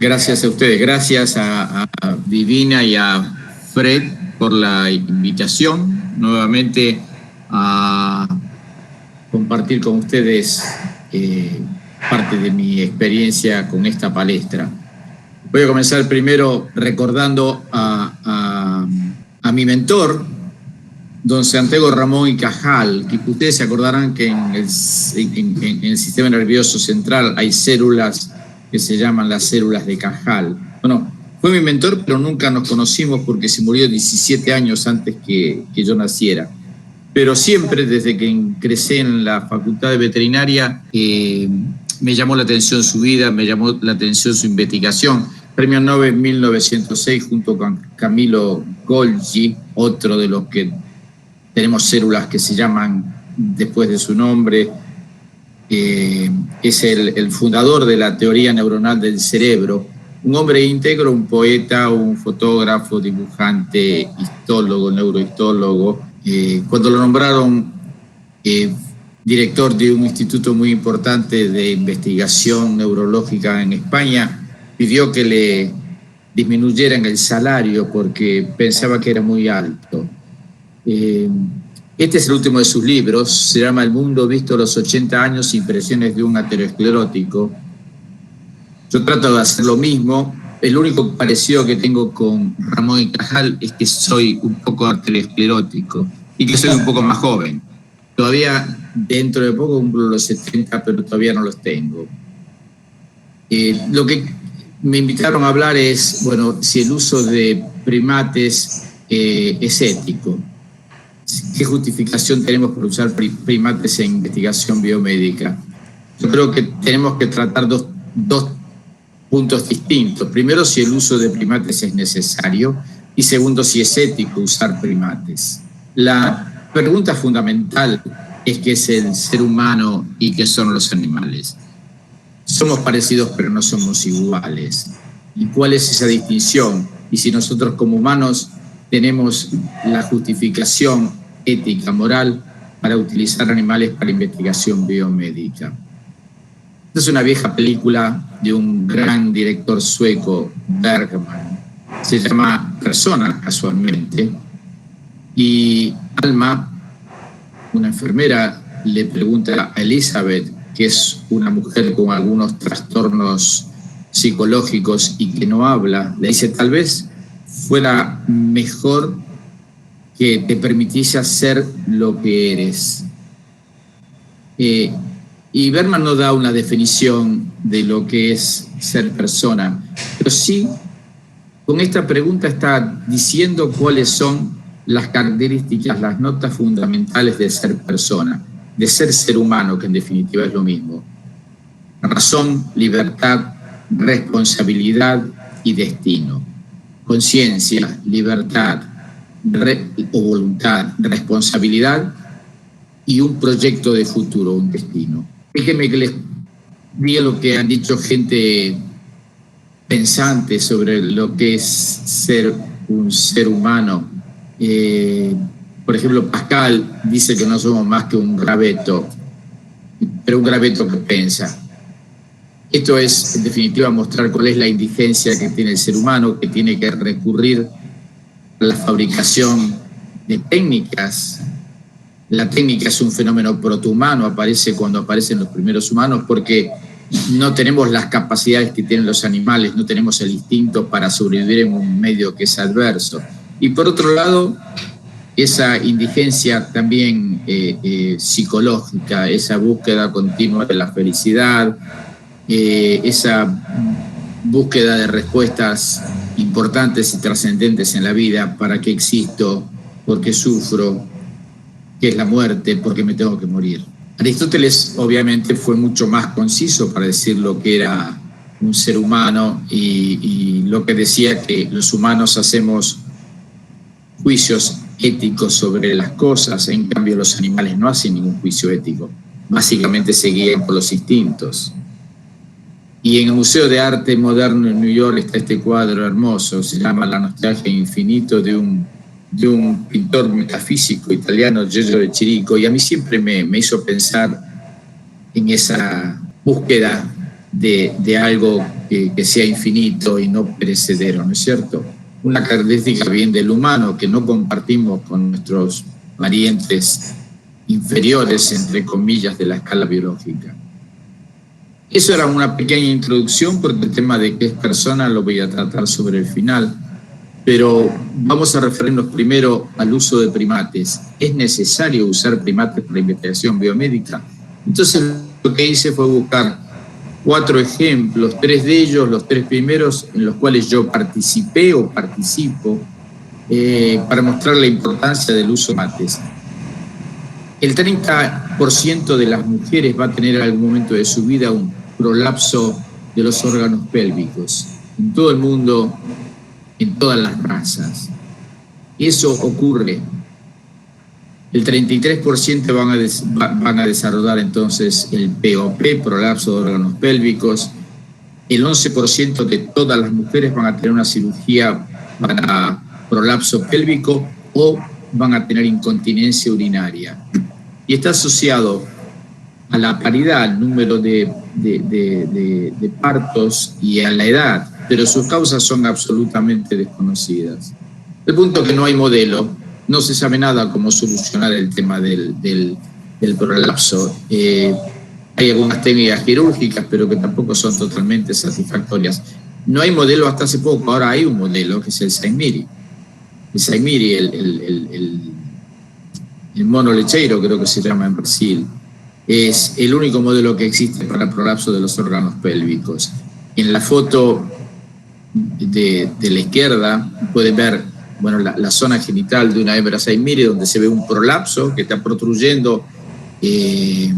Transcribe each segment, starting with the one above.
Gracias a ustedes, gracias a Divina y a Fred por la invitación nuevamente a compartir con ustedes parte de mi experiencia con esta palestra. Voy a comenzar primero recordando a mi mentor, don Santiago Ramón y Cajal, que ustedes se acordarán que en el sistema nervioso central hay células que se llaman las células de Cajal. Bueno, fue mi mentor, pero nunca nos conocimos porque se murió 17 años antes que yo naciera. Pero siempre, desde que ingresé en la Facultad de Veterinaria, me llamó la atención su vida, me llamó la atención su investigación. Premio Nobel en 1906 junto con Camillo Golgi, otro de los que tenemos células que se llaman después de su nombre. Es el fundador de la teoría neuronal del cerebro, un hombre íntegro, un poeta, un fotógrafo, dibujante, histólogo, neurohistólogo. Cuando lo nombraron director de un instituto muy importante de investigación neurológica en España, pidió que le disminuyeran el salario porque pensaba que era muy alto. Este es el último de sus libros, se llama El mundo visto a los 80 años, impresiones de un aterosclerótico. Yo trato de hacer lo mismo. El único parecido que tengo con Ramón y Cajal es que soy un poco aterosclerótico y que soy un poco más joven. Todavía dentro de poco cumplo los 70, pero todavía no los tengo. Lo que me invitaron a hablar es, bueno, si el uso de primates es ético. ¿Qué justificación tenemos por usar primates en investigación biomédica? Yo creo que tenemos que tratar dos puntos distintos. Primero, si el uso de primates es necesario, y segundo, si es ético usar primates. La pregunta fundamental es qué es el ser humano y qué son los animales. Somos parecidos, pero no somos iguales. ¿Y cuál es esa distinción? Y si nosotros como humanos tenemos la justificación ética, moral, para utilizar animales para investigación biomédica. Esta es una vieja película de un gran director sueco, Bergman. Se llama Persona, casualmente. Y Alma, una enfermera, le pregunta a Elizabeth, que es una mujer con algunos trastornos psicológicos y que no habla, le dice, tal vez fuera mejor que te permitiese hacer lo que eres. Y Bergman no da una definición de lo que es ser persona, pero sí, con esta pregunta está diciendo cuáles son las características, las notas fundamentales de ser persona, de ser humano, que en definitiva es lo mismo. Razón, libertad, responsabilidad y destino. Conciencia, libertad o voluntad, responsabilidad y un proyecto de futuro, un destino. Déjenme que les diga lo que han dicho gente pensante sobre lo que es ser un ser humano. Por ejemplo, Pascal dice que no somos más que un graveto, pero un graveto que piensa. Esto es, en definitiva, mostrar cuál es la indigencia que tiene el ser humano, que tiene que recurrir a la fabricación de técnicas. La técnica es un fenómeno protohumano, aparece cuando aparecen los primeros humanos, porque no tenemos las capacidades que tienen los animales, no tenemos el instinto para sobrevivir en un medio que es adverso. Y por otro lado, esa indigencia también psicológica, esa búsqueda continua de la felicidad, esa búsqueda de respuestas importantes y trascendentes en la vida. ¿Para qué existo? ¿Por qué sufro? ¿Qué es la muerte? ¿Por qué me tengo que morir? Aristóteles obviamente fue mucho más conciso para decir lo que era un ser humano y lo que decía que los humanos hacemos juicios éticos sobre las cosas, en cambio los animales no hacen ningún juicio ético, básicamente se guían por los instintos. Y en el Museo de Arte Moderno en New York está este cuadro hermoso, se llama La nostalgia infinito, de un pintor metafísico italiano, Giorgio de Chirico, y a mí siempre me hizo pensar en esa búsqueda de algo que sea infinito y no perecedero, ¿no es cierto? Una característica bien del humano que no compartimos con nuestros parientes inferiores, entre comillas, de la escala biológica. Eso era una pequeña introducción porque el tema de qué es persona lo voy a tratar sobre el final, pero vamos a referirnos primero al uso de primates. ¿Es necesario usar primates para investigación biomédica? Entonces lo que hice fue buscar 4 ejemplos, 3 de ellos, los 3 primeros en los cuales yo participé o participo para mostrar la importancia del uso de primates. El 30% de las mujeres va a tener en algún momento de su vida un prolapso de los órganos pélvicos. En todo el mundo, en todas las razas. Eso ocurre. El 33% van a desarrollar entonces el POP, prolapso de órganos pélvicos. El 11% de todas las mujeres van a tener una cirugía para prolapso pélvico o van a tener incontinencia urinaria. Y está asociado a la paridad, al número de partos y a la edad, pero sus causas son absolutamente desconocidas. El punto es que no hay modelo, no se sabe nada cómo solucionar el tema del prolapso. Hay algunas técnicas quirúrgicas, pero que tampoco son totalmente satisfactorias. No hay modelo hasta hace poco, ahora hay un modelo que es el Saimiri. El Saimiri, el mono lecheiro, creo que se llama en Brasil, es el único modelo que existe para el prolapso de los órganos pélvicos. En la foto de la izquierda pueden ver la zona genital de una hembra Saimiri, donde se ve un prolapso que está protruyendo de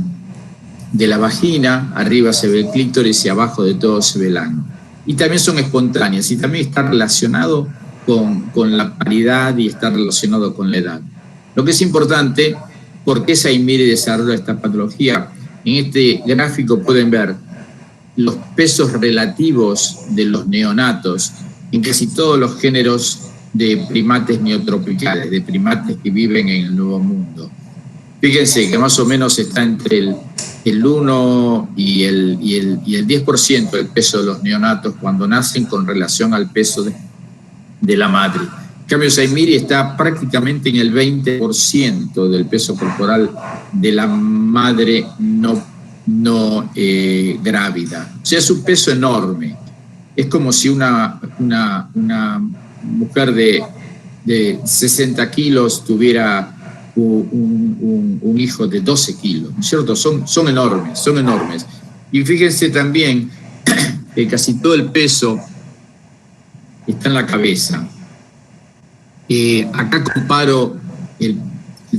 la vagina, arriba se ve el clítoris y abajo de todo se ve el ano. Y también son espontáneas y también está relacionado con la paridad y está relacionado con la edad. Lo que es importante, ¿por qué Saimiri desarrolla esta patología? En este gráfico pueden ver los pesos relativos de los neonatos en casi todos los géneros de primates neotropicales, de primates que viven en el Nuevo Mundo. Fíjense que más o menos está entre el 1 y el 10% del peso de los neonatos cuando nacen con relación al peso de la madre. En cambio, Saimiri está prácticamente en el 20% del peso corporal de la madre no grávida. O sea, es un peso enorme. Es como si una mujer de 60 kilos tuviera un hijo de 12 kilos, ¿no es cierto? Son enormes. Y fíjense también que casi todo el peso está en la cabeza. Acá comparo el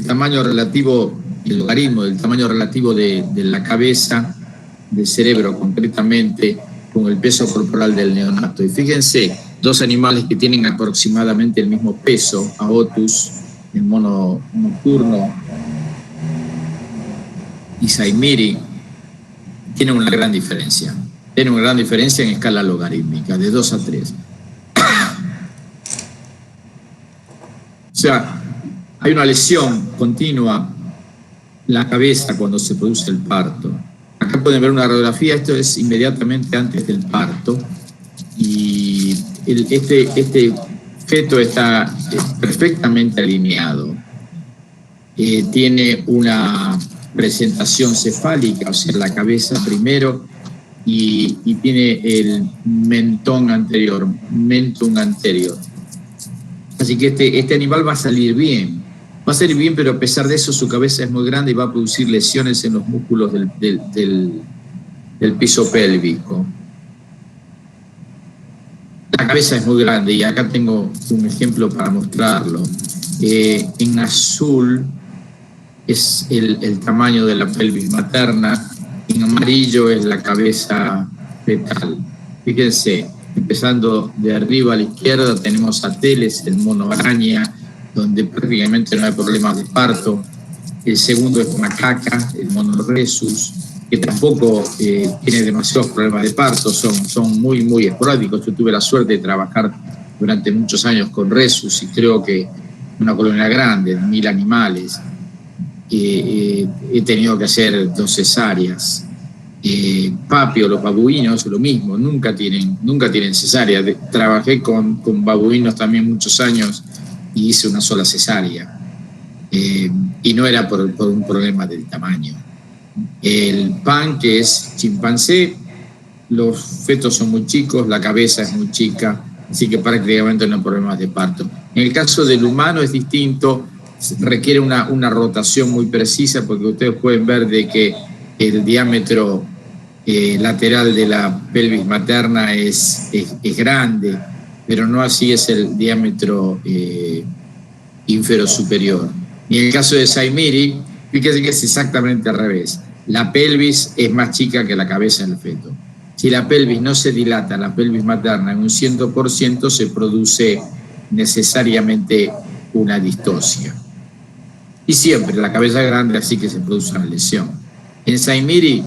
tamaño relativo, el logaritmo del tamaño relativo de la cabeza, del cerebro concretamente, con el peso corporal del neonato. Y fíjense, 2 animales que tienen aproximadamente el mismo peso, Aotus, el mono nocturno, y Saimiri, tienen una gran diferencia. Tienen una gran diferencia en escala logarítmica, de 2 a 3. O sea, hay una lesión continua en la cabeza cuando se produce el parto. Acá pueden ver una radiografía, esto es inmediatamente antes del parto, y este feto está perfectamente alineado. Tiene una presentación cefálica, o sea, la cabeza primero, y tiene el mentum anterior. Así que este animal va a salir bien. Va a salir bien, pero a pesar de eso su cabeza es muy grande y va a producir lesiones en los músculos del piso pélvico. La cabeza es muy grande y acá tengo un ejemplo para mostrarlo. En azul es el tamaño de la pelvis materna, en amarillo es la cabeza fetal. Fíjense, empezando de arriba a la izquierda tenemos a Teles, el mono araña, donde prácticamente no hay problemas de parto. El segundo es Macaca, el mono Rhesus, que tampoco tiene demasiados problemas de parto, son muy, muy esporádicos. Yo tuve la suerte de trabajar durante muchos años con Rhesus y creo que una colonia grande, de 1000 animales. He tenido que hacer 2 cesáreas. Papio, los babuinos, lo mismo, nunca tienen cesárea. Trabajé con babuinos también muchos años y hice una sola cesárea. Y no era por un problema del tamaño. El pan, que es chimpancé, los fetos son muy chicos, la cabeza es muy chica, así que prácticamente no hay problemas de parto. En el caso del humano es distinto, requiere una rotación muy precisa, porque ustedes pueden ver de que el diámetro lateral de la pelvis materna es grande, pero no así es el diámetro infero-superior. Y en el caso de Saimiri, fíjense que es exactamente al revés. La pelvis es más chica que la cabeza del feto. Si la pelvis no se dilata, la pelvis materna en un 100%, se produce necesariamente una distosia. Y siempre la cabeza grande, así que se produce una lesión. En Saimiri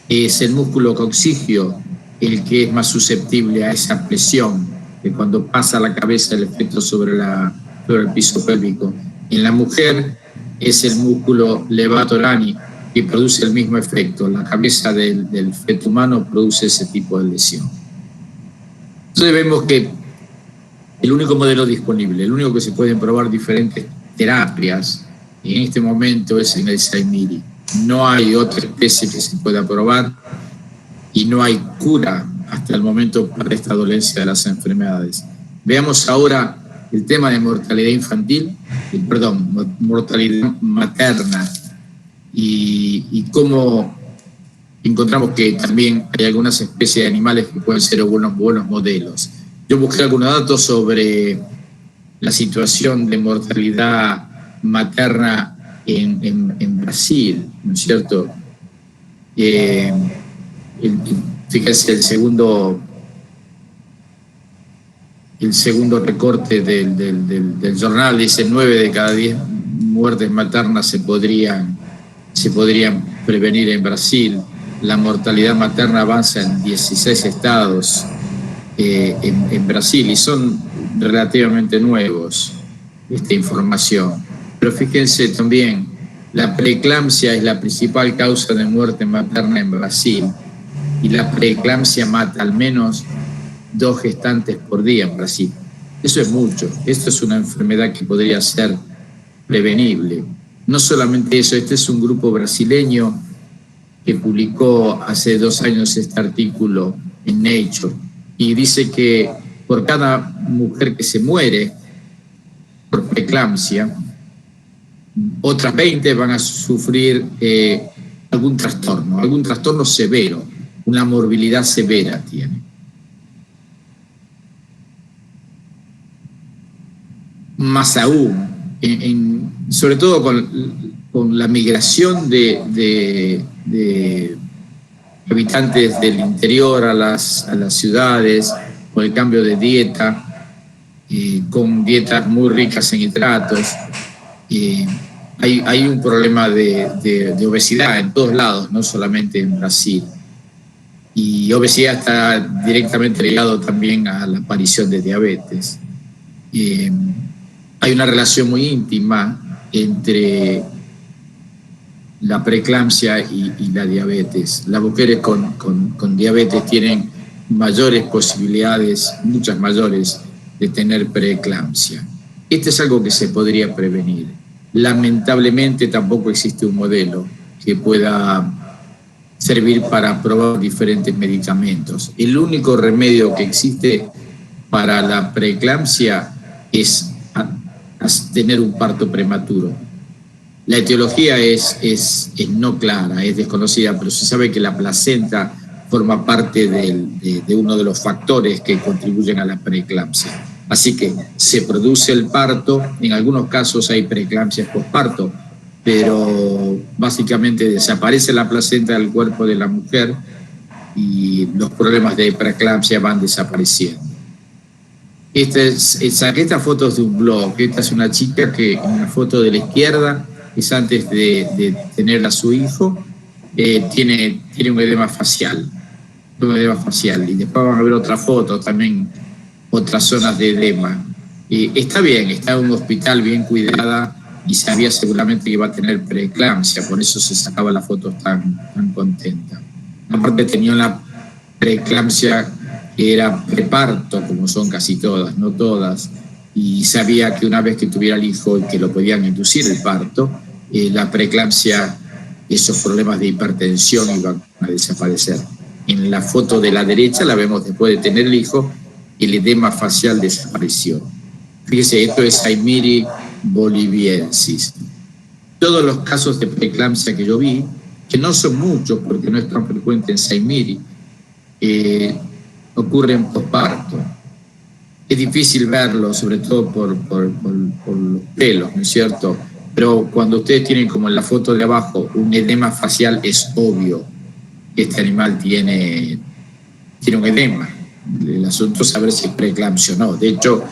es el músculo coxigio el que es más susceptible a esa presión de cuando pasa la cabeza del feto sobre el piso pélvico. En la mujer es el músculo levator-ani que produce el mismo efecto. La cabeza del feto humano produce ese tipo de lesión. Entonces vemos que el único modelo disponible, el único que se pueden probar diferentes terapias en este momento es en el Saimiri. No hay otra especie que se pueda probar y no hay cura hasta el momento para esta dolencia de las enfermedades. Veamos ahora el tema de mortalidad infantil, mortalidad materna, y cómo encontramos que también hay algunas especies de animales que pueden ser buenos modelos. Yo busqué algunos datos sobre la situación de mortalidad materna en Brasil, ¿no es cierto? Fíjense, el segundo recorte del jornal dice 9 de cada 10 muertes maternas se podrían prevenir en Brasil. La mortalidad materna avanza en 16 estados en Brasil, y son relativamente nuevos esta información. Pero fíjense también, la preeclampsia es la principal causa de muerte materna en Brasil, y la preeclampsia mata al menos 2 gestantes por día en Brasil. Eso es mucho. Esto es una enfermedad que podría ser prevenible. No solamente eso, este es un grupo brasileño que publicó hace 2 años este artículo en Nature, y dice que por cada mujer que se muere por preeclampsia, otras 20 van a sufrir algún trastorno severo, una morbilidad severa tiene. Más aún, sobre todo con la migración de habitantes del interior a las ciudades, con el cambio de dieta, con dietas muy ricas en hidratos, hay un problema de obesidad en todos lados, no solamente en Brasil. Y obesidad está directamente ligado también a la aparición de diabetes. Hay una relación muy íntima entre la preeclampsia y la diabetes. Las mujeres con diabetes tienen mayores posibilidades, muchas mayores, de tener preeclampsia. Esto es algo que se podría prevenir. Lamentablemente tampoco existe un modelo que pueda servir para probar diferentes medicamentos. El único remedio que existe para la preeclampsia es tener un parto prematuro. La etiología es no clara, es desconocida, pero se sabe que la placenta forma parte de uno de los factores que contribuyen a la preeclampsia. Así que se produce el parto, en algunos casos hay preeclampsias postparto, pero básicamente desaparece la placenta del cuerpo de la mujer y los problemas de preeclampsia van desapareciendo. Saqué estas fotos de un blog. Esta es una chica que en la foto de la izquierda es antes de tener a su hijo, tiene un edema facial, y después van a ver otra foto también, otras zonas de edema. Está bien, está en un hospital bien cuidada y sabía seguramente que iba a tener preeclampsia, por eso se sacaba las fotos tan contenta. Aparte tenía una preeclampsia que era preparto, como son casi todas, no todas, y sabía que una vez que tuviera el hijo y que lo podían inducir el parto, la preeclampsia, esos problemas de hipertensión iban a desaparecer. En la foto de la derecha la vemos después de tener el hijo, el edema facial desapareció. Fíjese, esto es Saimiri boliviensis. Todos los casos de preeclampsia que yo vi, que no son muchos porque no es tan frecuente en Saimiri, ocurren posparto. Es difícil verlo, sobre todo por los pelos, ¿no es cierto? Pero cuando ustedes tienen, como en la foto de abajo, un edema facial, es obvio que este animal tiene un edema. El asunto es saber si es preeclampsia o no. De hecho,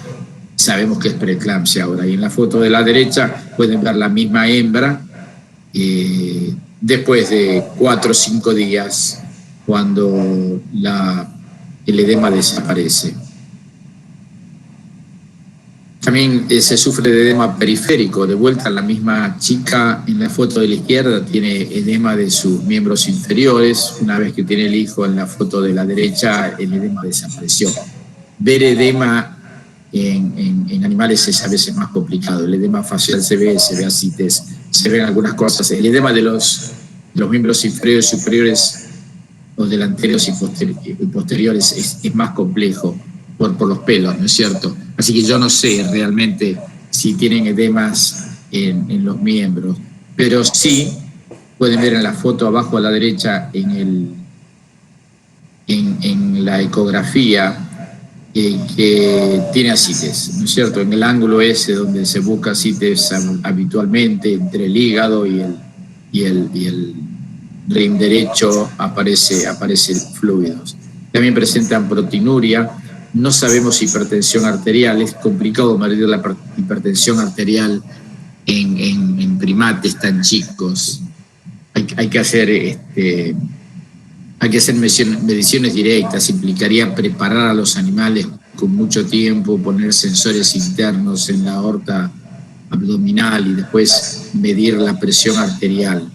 sabemos que es preeclampsia ahora. Y en la foto de la derecha pueden ver la misma hembra después de 4 o 5 días, cuando el edema desaparece. También se sufre de edema periférico. De vuelta, la misma chica en la foto de la izquierda tiene edema de sus miembros inferiores. Una vez que tiene el hijo, en la foto de la derecha, el edema desapareció. Ver edema en animales es a veces más complicado. El edema facial se ve ascites, se ven algunas cosas. El edema de los miembros inferiores, superiores, los delanteros y posteriores es más complejo por los pelos, ¿no es cierto? Así que yo no sé realmente si tienen edemas en los miembros, pero sí pueden ver en la foto abajo a la derecha en la ecografía que tiene ascites, ¿no es cierto? En el ángulo ese donde se busca ascites habitualmente, entre el hígado y el rim derecho, aparecen fluidos. También presentan proteinuria. No sabemos hipertensión arterial. Es complicado medir la hipertensión arterial en primates tan chicos. Hay que hacer mediciones directas. Implicaría preparar a los animales con mucho tiempo, poner sensores internos en la aorta abdominal y después medir la presión arterial.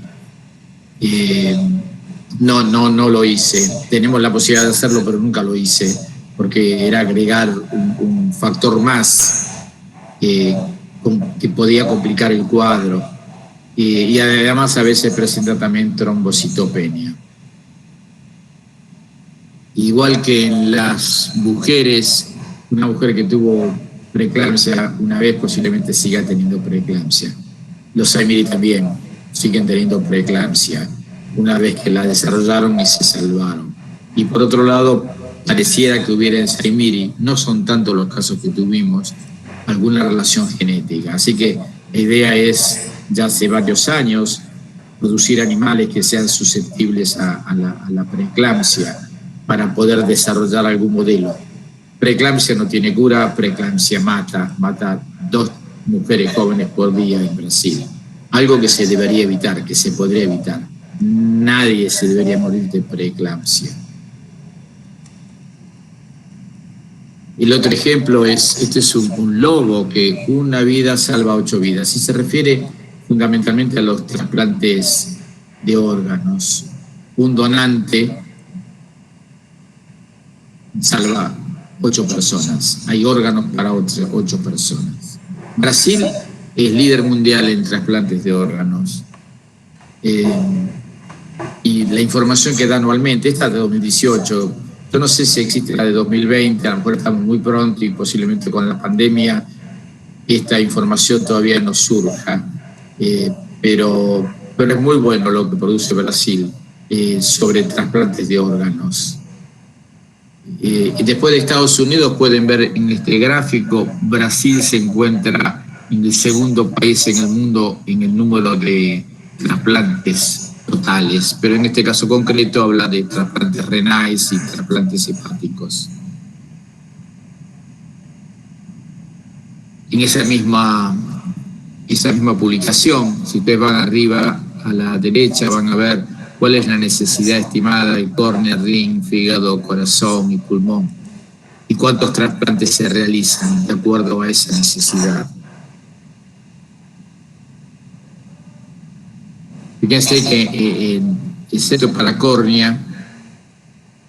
No lo hice. Tenemos la posibilidad de hacerlo, pero nunca lo hice, porque era agregar un factor más que podía complicar el cuadro. Y además a veces presenta también trombocitopenia. Igual que en las mujeres, una mujer que tuvo preeclampsia una vez posiblemente siga teniendo preeclampsia. Los Saimiri también siguen teniendo preeclampsia una vez que la desarrollaron y se salvaron. Y por otro lado, pareciera que hubiera en Saimiri, no son tantos los casos que tuvimos, alguna relación genética. Así que la idea es, ya hace varios años, producir animales que sean susceptibles a la preeclampsia para poder desarrollar algún modelo. Preeclampsia no tiene cura, preeclampsia mata 2 mujeres jóvenes por día en Brasil. Algo que se debería evitar, que se podría evitar. Nadie se debería morir de preeclampsia. El otro ejemplo este es un lobo que una vida salva 8 vidas. Y se refiere fundamentalmente a los trasplantes de órganos. Un donante salva 8 personas. Hay órganos para 8 personas. Brasil es líder mundial en trasplantes de órganos. Y la información que da anualmente, esta de 2018, yo no sé si existe la de 2020, a lo mejor estamos muy pronto y posiblemente con la pandemia esta información todavía no surja, pero es muy bueno lo que produce Brasil sobre trasplantes de órganos. Y después de Estados Unidos pueden ver en este gráfico, Brasil se encuentra en el segundo país en el mundo en el número de trasplantes totales, pero en este caso concreto habla de trasplantes renales y trasplantes hepáticos. En esa misma publicación, si ustedes van arriba a la derecha, van a ver cuál es la necesidad estimada de córnea, riñón, fígado, corazón y pulmón, y cuántos trasplantes se realizan de acuerdo a esa necesidad. Fíjense que excepto para córnea,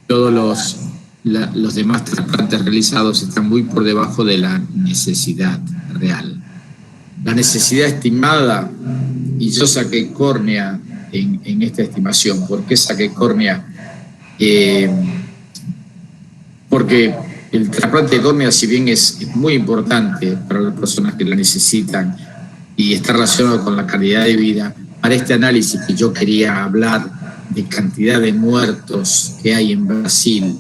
todos los demás trasplantes realizados están muy por debajo de la necesidad real. La necesidad estimada, y yo saqué córnea en esta estimación. ¿Por qué saqué córnea? Porque el trasplante de córnea, si bien es muy importante para las personas que la necesitan y está relacionado con la calidad de vida, para este análisis que yo quería hablar de cantidad de muertos que hay en Brasil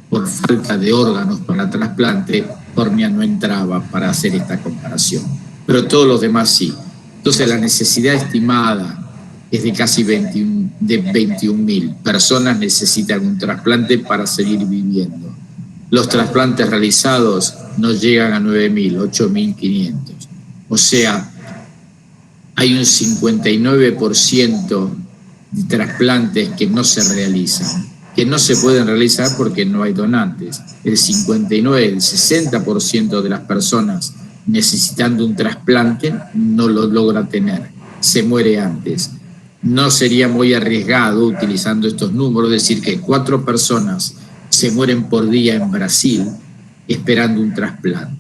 por falta de órganos para trasplante, córnea no entraba para hacer esta comparación, pero todos los demás sí. Entonces la necesidad estimada es de casi 21.000 personas necesitan un trasplante para seguir viviendo. Los trasplantes realizados no llegan a 9.000, 8.500. O sea, hay un 59% de trasplantes que no se realizan, que no se pueden realizar porque no hay donantes. El 59, el 60% de las personas necesitando un trasplante no lo logra tener, se muere antes. No sería muy arriesgado, utilizando estos números, decir que 4 personas se mueren por día en Brasil esperando un trasplante.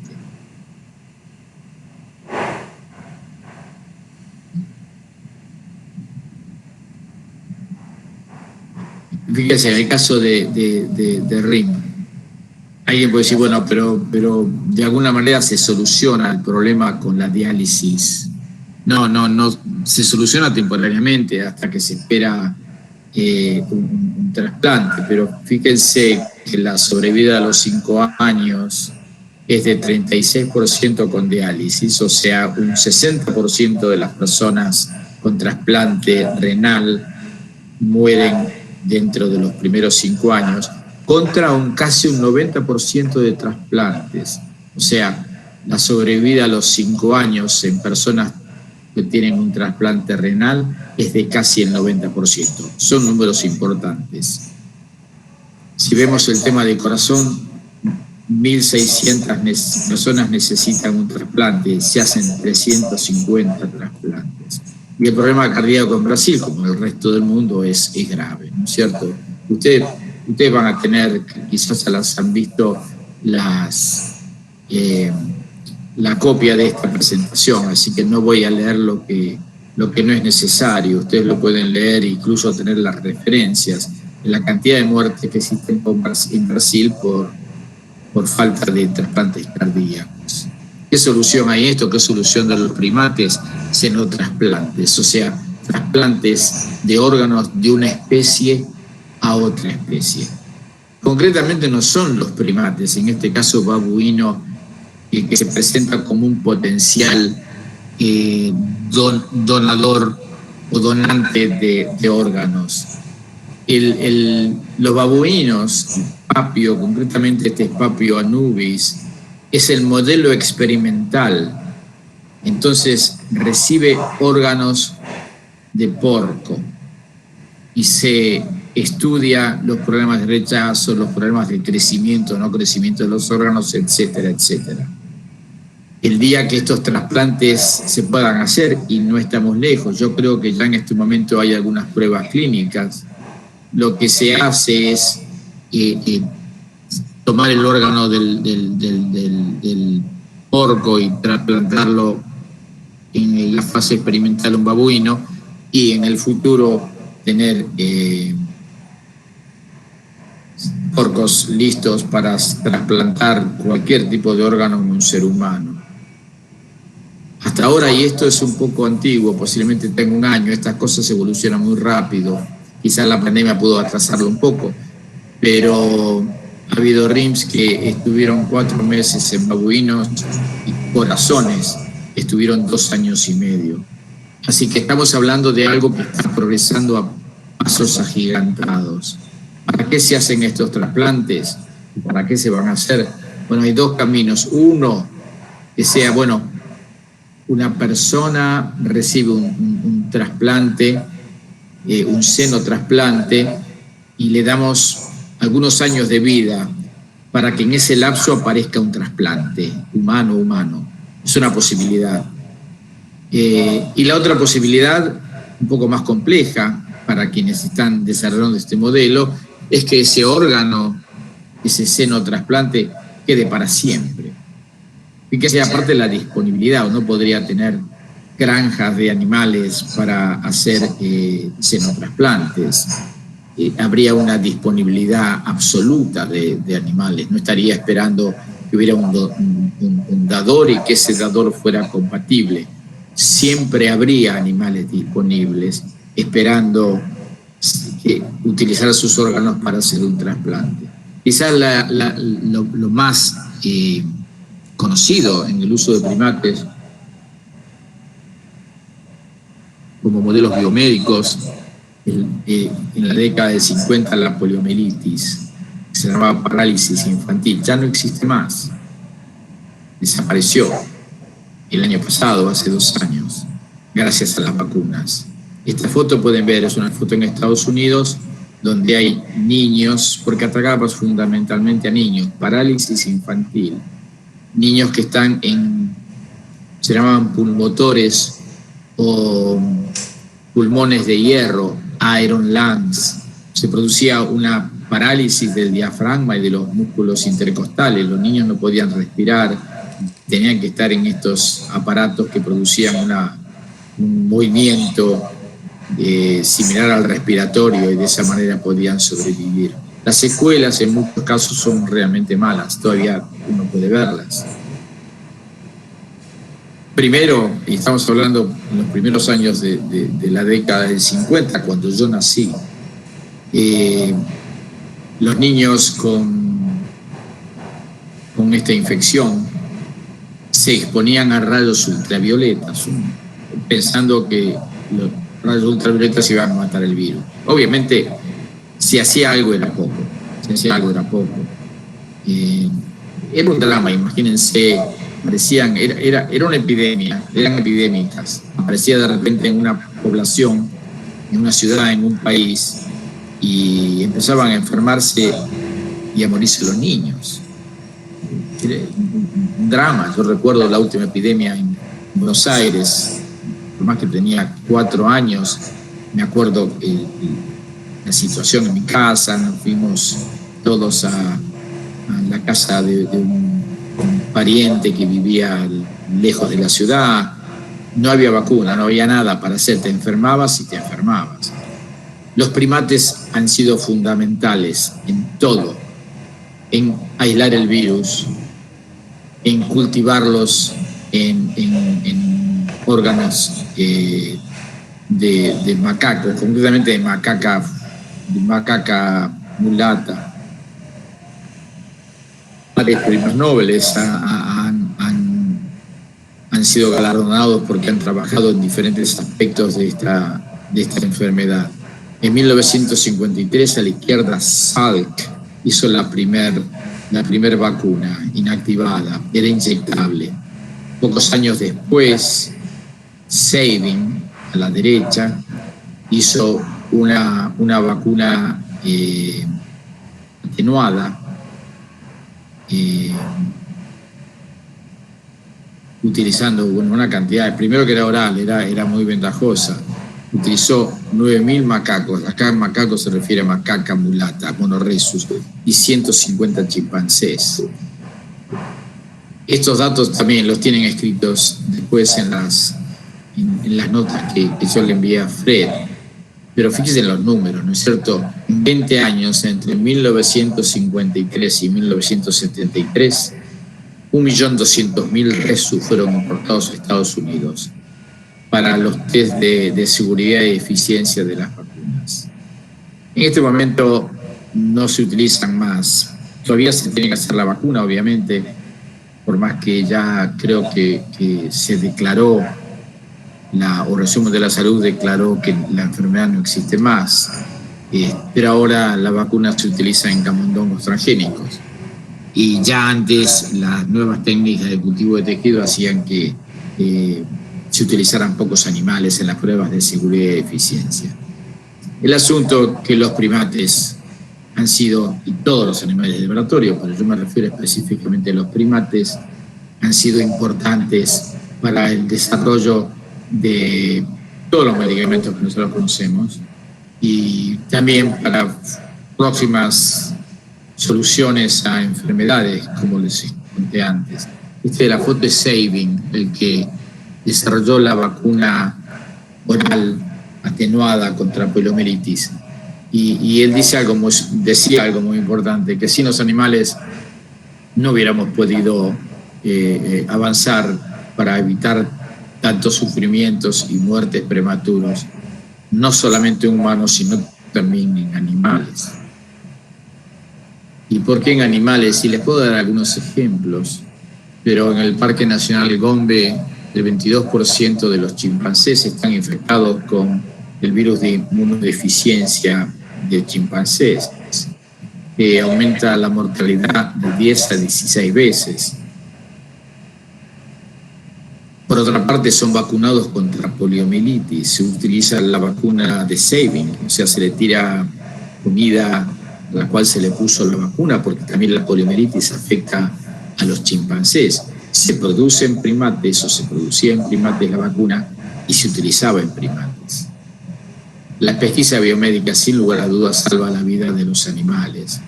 Fíjense, en el caso de RIM, alguien puede decir, bueno, pero de alguna manera se soluciona el problema con la diálisis. No, se soluciona temporariamente hasta que se espera un trasplante, pero fíjense que la sobrevida a los 5 años es de 36% con diálisis, o sea, un 60% de las personas con trasplante renal mueren dentro de los primeros 5 años, contra casi un 90% de trasplantes. O sea, la sobrevida a los 5 años en personas que tienen un trasplante renal es de casi el 90%. Son números importantes. Si vemos el tema de corazón, 1.600 personas necesitan un trasplante, se hacen 350 trasplantes. Y el problema cardíaco en Brasil, como en el resto del mundo, es grave, ¿no es cierto? Ustedes van a tener, quizás se las han visto la copia de esta presentación, así que no voy a leer lo que no es necesario. Ustedes lo pueden leer e incluso tener las referencias de la cantidad de muertes que existen en Brasil por falta de trasplantes cardíacos. ¿Qué solución hay esto? ¿Qué solución de los primates? Xenotrasplantes, o sea, trasplantes de órganos de una especie a otra especie. Concretamente no son los primates, en este caso babuino, que se presenta como un potencial donador o donante de órganos. Los babuinos, Papio, concretamente este es Papio anubis, es el modelo experimental. Entonces recibe órganos de porco y se estudia los problemas de rechazo, los problemas de crecimiento, no crecimiento de los órganos, etcétera, etcétera. El día que estos trasplantes se puedan hacer, y no estamos lejos, yo creo que ya en este momento hay algunas pruebas clínicas, lo que se hace es tomar el órgano del porco y trasplantarlo en la fase experimental un babuino, y en el futuro tener porcos listos para trasplantar cualquier tipo de órgano en un ser humano. Hasta ahora, y esto es un poco antiguo, posiblemente tenga 1 año, estas cosas evolucionan muy rápido, quizás la pandemia pudo atrasarlo un poco, pero ha habido RIMS que estuvieron 4 meses en babuinos y corazones estuvieron 2 años y medio. Así que estamos hablando de algo que está progresando a pasos agigantados. ¿Para qué se hacen estos trasplantes? ¿Para qué se van a hacer? Bueno, hay 2 caminos. Uno, que sea, bueno, una persona recibe un trasplante, un senotrasplante, y le damos algunos años de vida para que en ese lapso aparezca un trasplante humano. Es una posibilidad. Y la otra posibilidad, un poco más compleja, para quienes están desarrollando este modelo, es que ese órgano, ese seno trasplante, quede para siempre. Y que sea aparte la disponibilidad, uno podría tener granjas de animales para hacer senotrasplantes. Habría una disponibilidad absoluta de animales, no estaría esperando que hubiera un dador y que ese dador fuera compatible. Siempre habría animales disponibles esperando que utilizar sus órganos para hacer un trasplante. Quizás lo más conocido en el uso de primates como modelos biomédicos, en la década de 50 la poliomielitis, que se llamaba parálisis infantil, ya no existe más, desapareció el año pasado, hace 2 años, gracias a las vacunas. Esta foto pueden ver, es una foto en Estados Unidos donde hay niños, porque atacaba fundamentalmente a niños, parálisis infantil, niños que están se llamaban pulmotores o pulmones de hierro, iron lungs. Se producía una parálisis del diafragma y de los músculos intercostales. Los niños no podían respirar, tenían que estar en estos aparatos que producían un movimiento similar al respiratorio, y de esa manera podían sobrevivir. Las secuelas en muchos casos son realmente malas, todavía uno puede verlas. Primero, y estamos hablando en los primeros años de la década del 50, cuando yo nací, los niños con esta infección se exponían a rayos ultravioletas, pensando que los rayos ultravioletas iban a matar el virus. Obviamente, si hacía algo era poco. Era un drama, imagínense. Era una epidemia, eran epidémicas. Aparecía de repente en una población, en una ciudad, en un país, y empezaban a enfermarse y a morirse los niños. Era un drama. Yo recuerdo la última epidemia en Buenos Aires, por más que tenía 4 años, me acuerdo la situación en mi casa. Nos fuimos todos a la casa de un pariente que vivía lejos de la ciudad. No había vacuna, no había nada para hacer, te enfermabas y te enfermabas. Los primates han sido fundamentales en todo, en aislar el virus, en cultivarlos en órganos de macacos, concretamente de macaca mulata. Varios premios Nobel han sido galardonados porque han trabajado en diferentes aspectos de esta enfermedad. En 1953, a la izquierda, Salk hizo la primer vacuna inactivada, era inyectable. Pocos años después, Sabin, a la derecha, hizo una vacuna atenuada, utilizando una cantidad, primero que era oral, era muy ventajosa. Utilizó 9.000 macacos, acá macaco se refiere a macaca mulata, monorhesus, y 150 chimpancés. Estos datos también los tienen escritos después en las notas que yo le envié a Fred. Pero fíjense en los números, ¿no es cierto? En 20 años, entre 1953 y 1973, 1.200.000 resus fueron importados a Estados Unidos para los test de seguridad y eficiencia de las vacunas. En este momento no se utilizan más. Todavía se tiene que hacer la vacuna, obviamente, por más que ya creo que se declaró, la Organización Mundial de la Salud declaró que la enfermedad no existe más, pero ahora la vacuna se utiliza en camundongos transgénicos. Y ya antes las nuevas técnicas de cultivo de tejido hacían que se utilizaran pocos animales en las pruebas de seguridad y eficiencia. El asunto que los primates han sido, y todos los animales de laboratorio, pero yo me refiero específicamente a los primates, han sido importantes para el desarrollo de todos los medicamentos que nosotros conocemos, y también para próximas soluciones a enfermedades, como les conté antes. Este de la foto es Sabin, el que desarrolló la vacuna oral atenuada contra poliomielitis. Y él decía algo muy importante, que sin los animales no hubiéramos podido avanzar para evitar tantos sufrimientos y muertes prematuros, no solamente en humanos, sino también en animales. ¿Y por qué en animales? Y les puedo dar algunos ejemplos, pero en el Parque Nacional Gombe, el 22% de los chimpancés están infectados con el virus de inmunodeficiencia de chimpancés, que aumenta la mortalidad de 10 a 16 veces. Por otra parte, son vacunados contra poliomielitis. Se utiliza la vacuna de Sabin, o sea, se le tira comida a la cual se le puso la vacuna, porque también la poliomielitis afecta a los chimpancés. Se produce en primates, o se producía en primates la vacuna, y se utilizaba en primates. La pesquisa biomédica, sin lugar a dudas, salva la vida de los animales.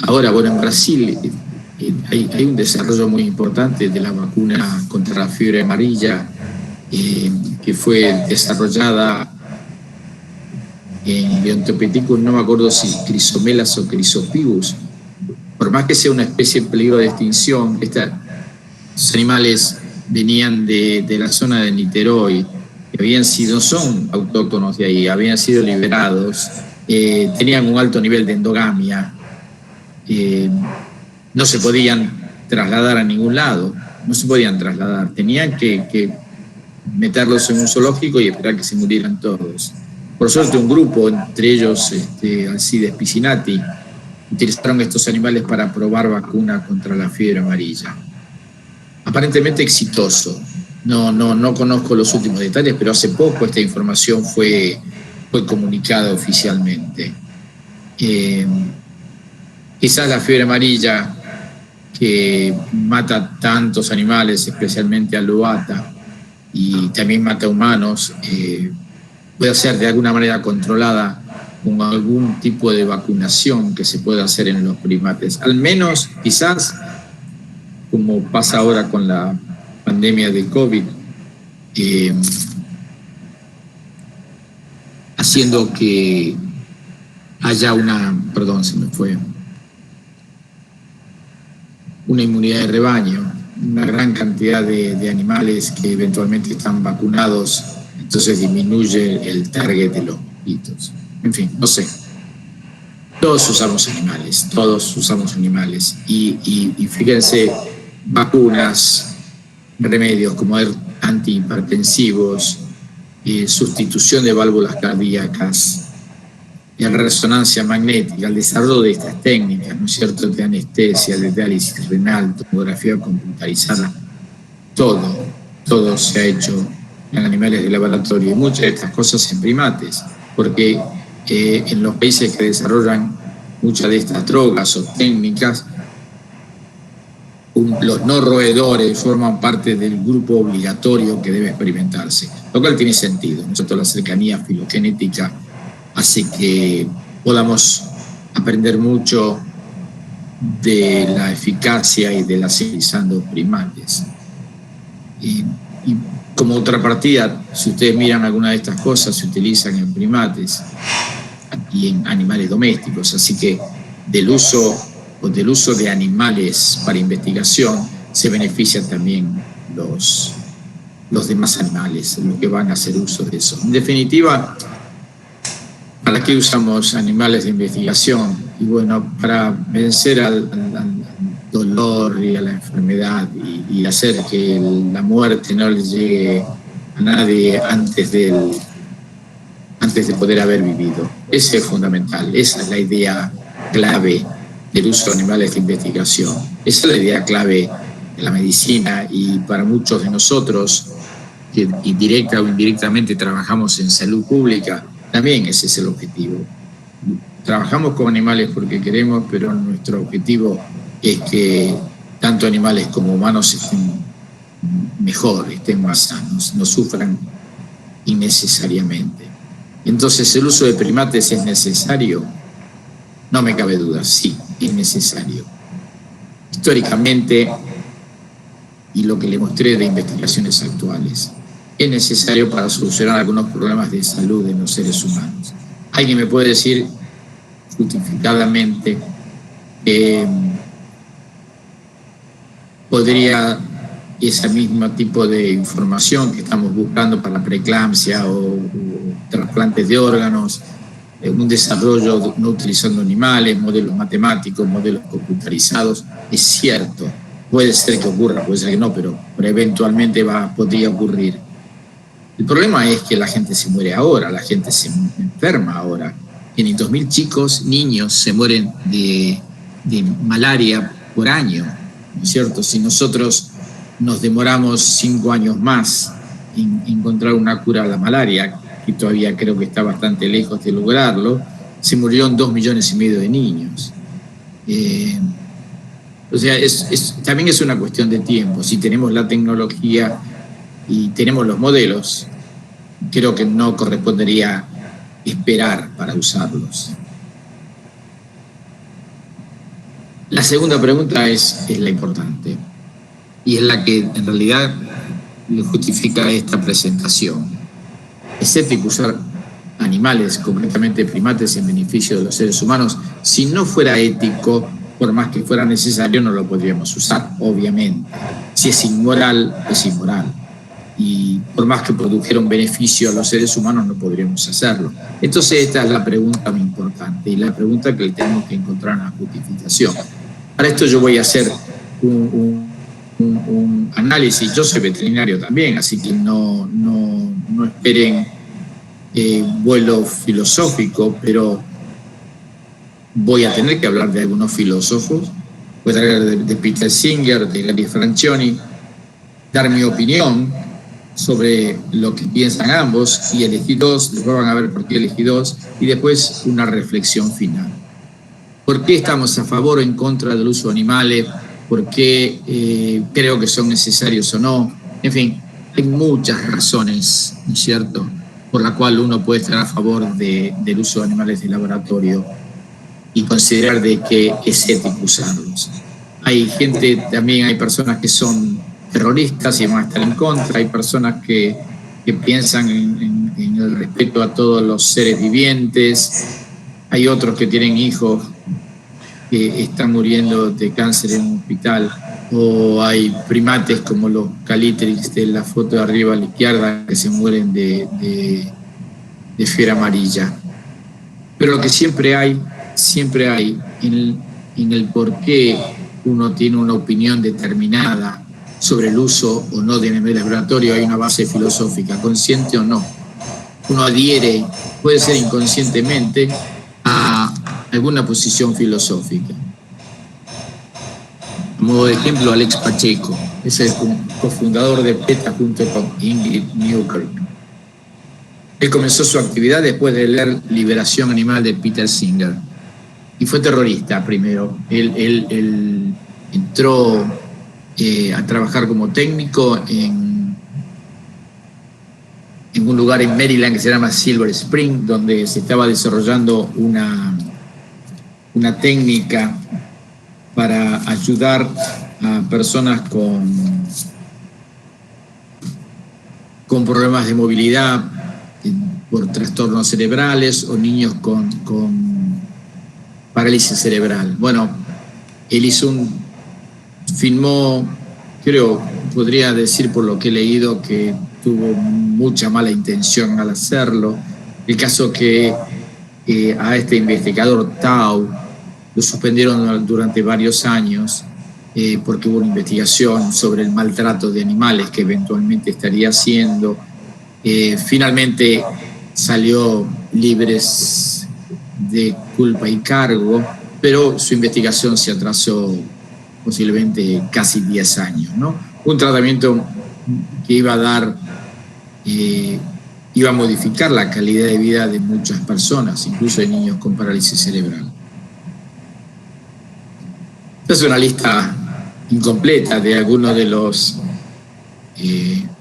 Ahora, bueno, en Brasil hay un desarrollo muy importante de la vacuna contra la fiebre amarilla, que fue desarrollada en Biontopecticus, no me acuerdo si Crisomelas o Chrysopibus. Por más que sea una especie en peligro de extinción, estos animales venían de la zona de Niterói, no son autóctonos de ahí, habían sido liberados, tenían un alto nivel de endogamia, no se podían trasladar a ningún lado, no se podían trasladar, tenían que meterlos en un zoológico y esperar que se murieran todos. Por suerte, un grupo, entre ellos Alcides Piscinati, utilizaron estos animales para probar vacuna contra la fiebre amarilla. Aparentemente exitoso. No conozco los últimos detalles, pero hace poco esta información fue comunicada oficialmente. Quizás la fiebre amarilla, que mata tantos animales, especialmente al luata, y también mata humanos, puede ser de alguna manera controlada con algún tipo de vacunación que se pueda hacer en los primates. Al menos, quizás, como pasa ahora con la pandemia de COVID, haciendo que haya una inmunidad de rebaño, una gran cantidad de animales que eventualmente están vacunados, entonces disminuye el target de los mosquitos. En fin, no sé. Todos usamos animales. Y fíjense, vacunas, remedios como antihipertensivos, sustitución de válvulas cardíacas, resonancia magnética, el desarrollo de estas técnicas, ¿no es cierto?, de anestesia, de diálisis renal, tomografía computarizada, todo se ha hecho en animales de laboratorio, y muchas de estas cosas en primates, porque en los países que desarrollan muchas de estas drogas o técnicas, los no roedores forman parte del grupo obligatorio que debe experimentarse, lo cual tiene sentido, ¿no es cierto? La cercanía filogenética hace que podamos aprender mucho de la eficacia y de la civilizando primates. Y como otra partida, si ustedes miran alguna de estas cosas, se utilizan en primates y en animales domésticos, así que del uso de animales para investigación se benefician también los demás animales, los que van a hacer uso de eso. En definitiva, ¿para qué usamos animales de investigación? Y bueno, para vencer al dolor y a la enfermedad y hacer que la muerte no le llegue a nadie antes de poder haber vivido. Ese es fundamental, esa es la idea clave del uso de animales de investigación. Esa es la idea clave de la medicina, y para muchos de nosotros que directa o indirectamente trabajamos en salud pública, también ese es el objetivo. Trabajamos con animales porque queremos, pero nuestro objetivo es que tanto animales como humanos estén mejor, estén más sanos, no sufran innecesariamente. Entonces, ¿el uso de primates es necesario? No me cabe duda, sí, es necesario. Históricamente, y lo que le mostré de investigaciones actuales, es necesario para solucionar algunos problemas de salud en los seres humanos. Alguien me puede decir justificadamente que podría ese mismo tipo de información que estamos buscando para preeclampsia o trasplantes de órganos, un desarrollo no utilizando animales, modelos matemáticos, modelos computarizados, es cierto. Puede ser que ocurra, puede ser que no, pero eventualmente podría ocurrir. El problema es que la gente se muere ahora, la gente se enferma ahora. 500.000 chicos, niños, se mueren de malaria por año, ¿no es cierto? Si nosotros nos demoramos 5 años más en encontrar una cura a la malaria, que todavía creo que está bastante lejos de lograrlo, se murieron 2,5 millones de niños. O sea, también es una cuestión de tiempo. Si tenemos la tecnología y tenemos los modelos, creo que no correspondería esperar para usarlos. La segunda pregunta es la importante y es la que en realidad justifica esta presentación. ¿Es ético usar animales, concretamente primates, en beneficio de los seres humanos? Si no fuera ético, por más que fuera necesario, no lo podríamos usar, obviamente. Si es inmoral, es inmoral. Y por más que produjera un beneficio a los seres humanos, no podríamos hacerlo. Entonces esta es la pregunta muy importante y la pregunta que le tenemos que encontrar una justificación. Para esto yo voy a hacer un análisis. Yo soy veterinario también, así que no esperen vuelo filosófico, pero voy a tener que hablar de algunos filósofos. Voy a hablar de Peter Singer, de Gary Francioni, dar mi opinión sobre lo que piensan ambos y elegí dos, después van a ver por qué elegí dos, y después una reflexión final. ¿Por qué estamos a favor o en contra del uso de animales? ¿Por qué creo que son necesarios o no? En fin, hay muchas razones, ¿no es cierto?, por la cual uno puede estar a favor del uso de animales de laboratorio y considerar de que es ético usarlos. Hay también hay personas que son terroristas y van a estar en contra, hay personas que piensan en el respeto a todos los seres vivientes, hay otros que tienen hijos que están muriendo de cáncer en un hospital, o hay primates como los calitrix de la foto de arriba a la izquierda que se mueren de fiebre amarilla. Pero lo que siempre hay en el por qué uno tiene una opinión determinada sobre el uso o no de animales de laboratorio, hay una base filosófica, consciente o no. Uno adhiere, puede ser inconscientemente, a alguna posición filosófica. Como ejemplo, Alex Pacheco, es el cofundador de PETA junto con Ingrid Newkirk. Él comenzó su actividad después de leer Liberación Animal de Peter Singer y fue terrorista primero. Él entró a trabajar como técnico en un lugar en Maryland que se llama Silver Spring, donde se estaba desarrollando una técnica para ayudar a personas con problemas de movilidad por trastornos cerebrales o niños con parálisis cerebral. Bueno, él filmó, creo, podría decir por lo que he leído que tuvo mucha mala intención al hacerlo. El caso que a este investigador Tao lo suspendieron durante varios años porque hubo una investigación sobre el maltrato de animales que eventualmente estaría haciendo. Finalmente salió libres de culpa y cargo, pero su investigación se atrasó posiblemente casi 10 años, ¿no? Un tratamiento que iba a modificar la calidad de vida de muchas personas, incluso de niños con parálisis cerebral. Esta es una lista incompleta de algunos de los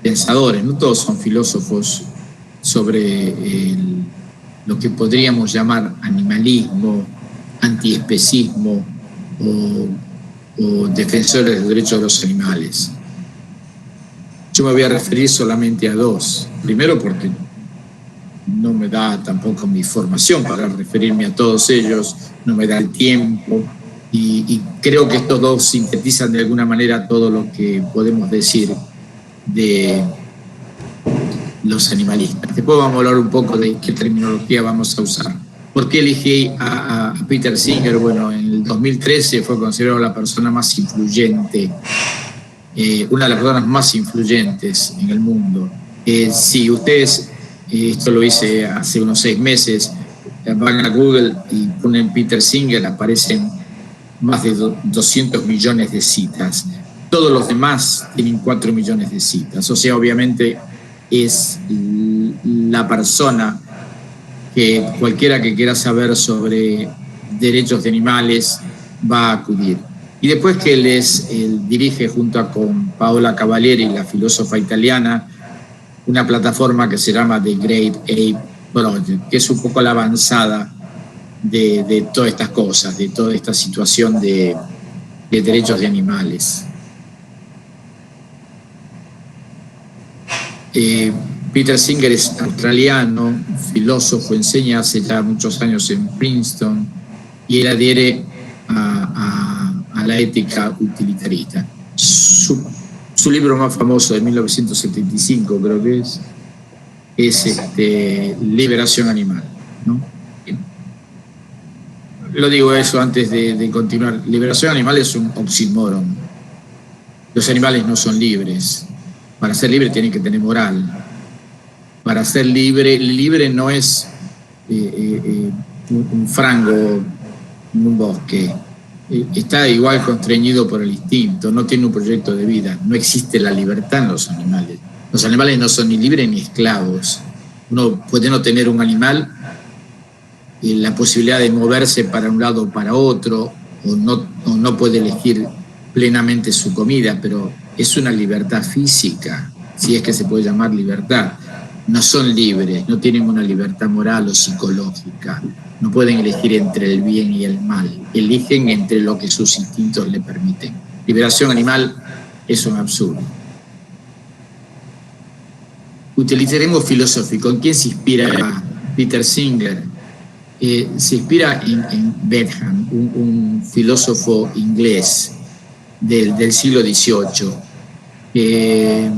pensadores, no todos son filósofos sobre lo que podríamos llamar animalismo, antiespecismo o defensores de los derechos de los animales. Yo me voy a referir solamente a dos. Primero porque no me da tampoco mi formación para referirme a todos ellos, no me da el tiempo, y creo que estos dos sintetizan de alguna manera todo lo que podemos decir de los animalistas. Después vamos a hablar un poco de qué terminología vamos a usar. ¿Por qué elegí a Peter Singer? Bueno, en el 2013 fue considerado la persona más influyente, una de las personas más influyentes en el mundo. Si ustedes, esto lo hice hace unos 6 meses, van a Google y ponen Peter Singer, aparecen más de 200 millones de citas. Todos los demás tienen 4 millones de citas. O sea, obviamente es la persona que cualquiera que quiera saber sobre derechos de animales va a acudir. Y después que él dirige junto con Paola Cavalieri, la filósofa italiana, una plataforma que se llama The Great Ape Project, que es un poco la avanzada de todas estas cosas, de toda esta situación de derechos de animales. Peter Singer es australiano, filósofo, enseña hace ya muchos años en Princeton, y él adhiere a la ética utilitarista. Su libro más famoso de 1975, creo que es Liberación Animal, ¿no? Lo digo eso antes de continuar. Liberación Animal es un oxímoron. Los animales no son libres. Para ser libre tienen que tener moral. Para ser libre no es un frango en un bosque. Está igual constreñido por el instinto, no tiene un proyecto de vida. No existe la libertad en los animales. Los animales no son ni libres ni esclavos. Uno puede no tener un animal y la posibilidad de moverse para un lado o para otro, o no puede elegir plenamente su comida, pero es una libertad física, si es que se puede llamar libertad. No son libres, no tienen una libertad moral o psicológica, no pueden elegir entre el bien y el mal, eligen entre lo que sus instintos le permiten. Liberación Animal es un absurdo. Utilizaremos filosófico. ¿En quién se inspira Peter Singer? Se inspira en Bentham, un filósofo inglés del siglo XVIII, que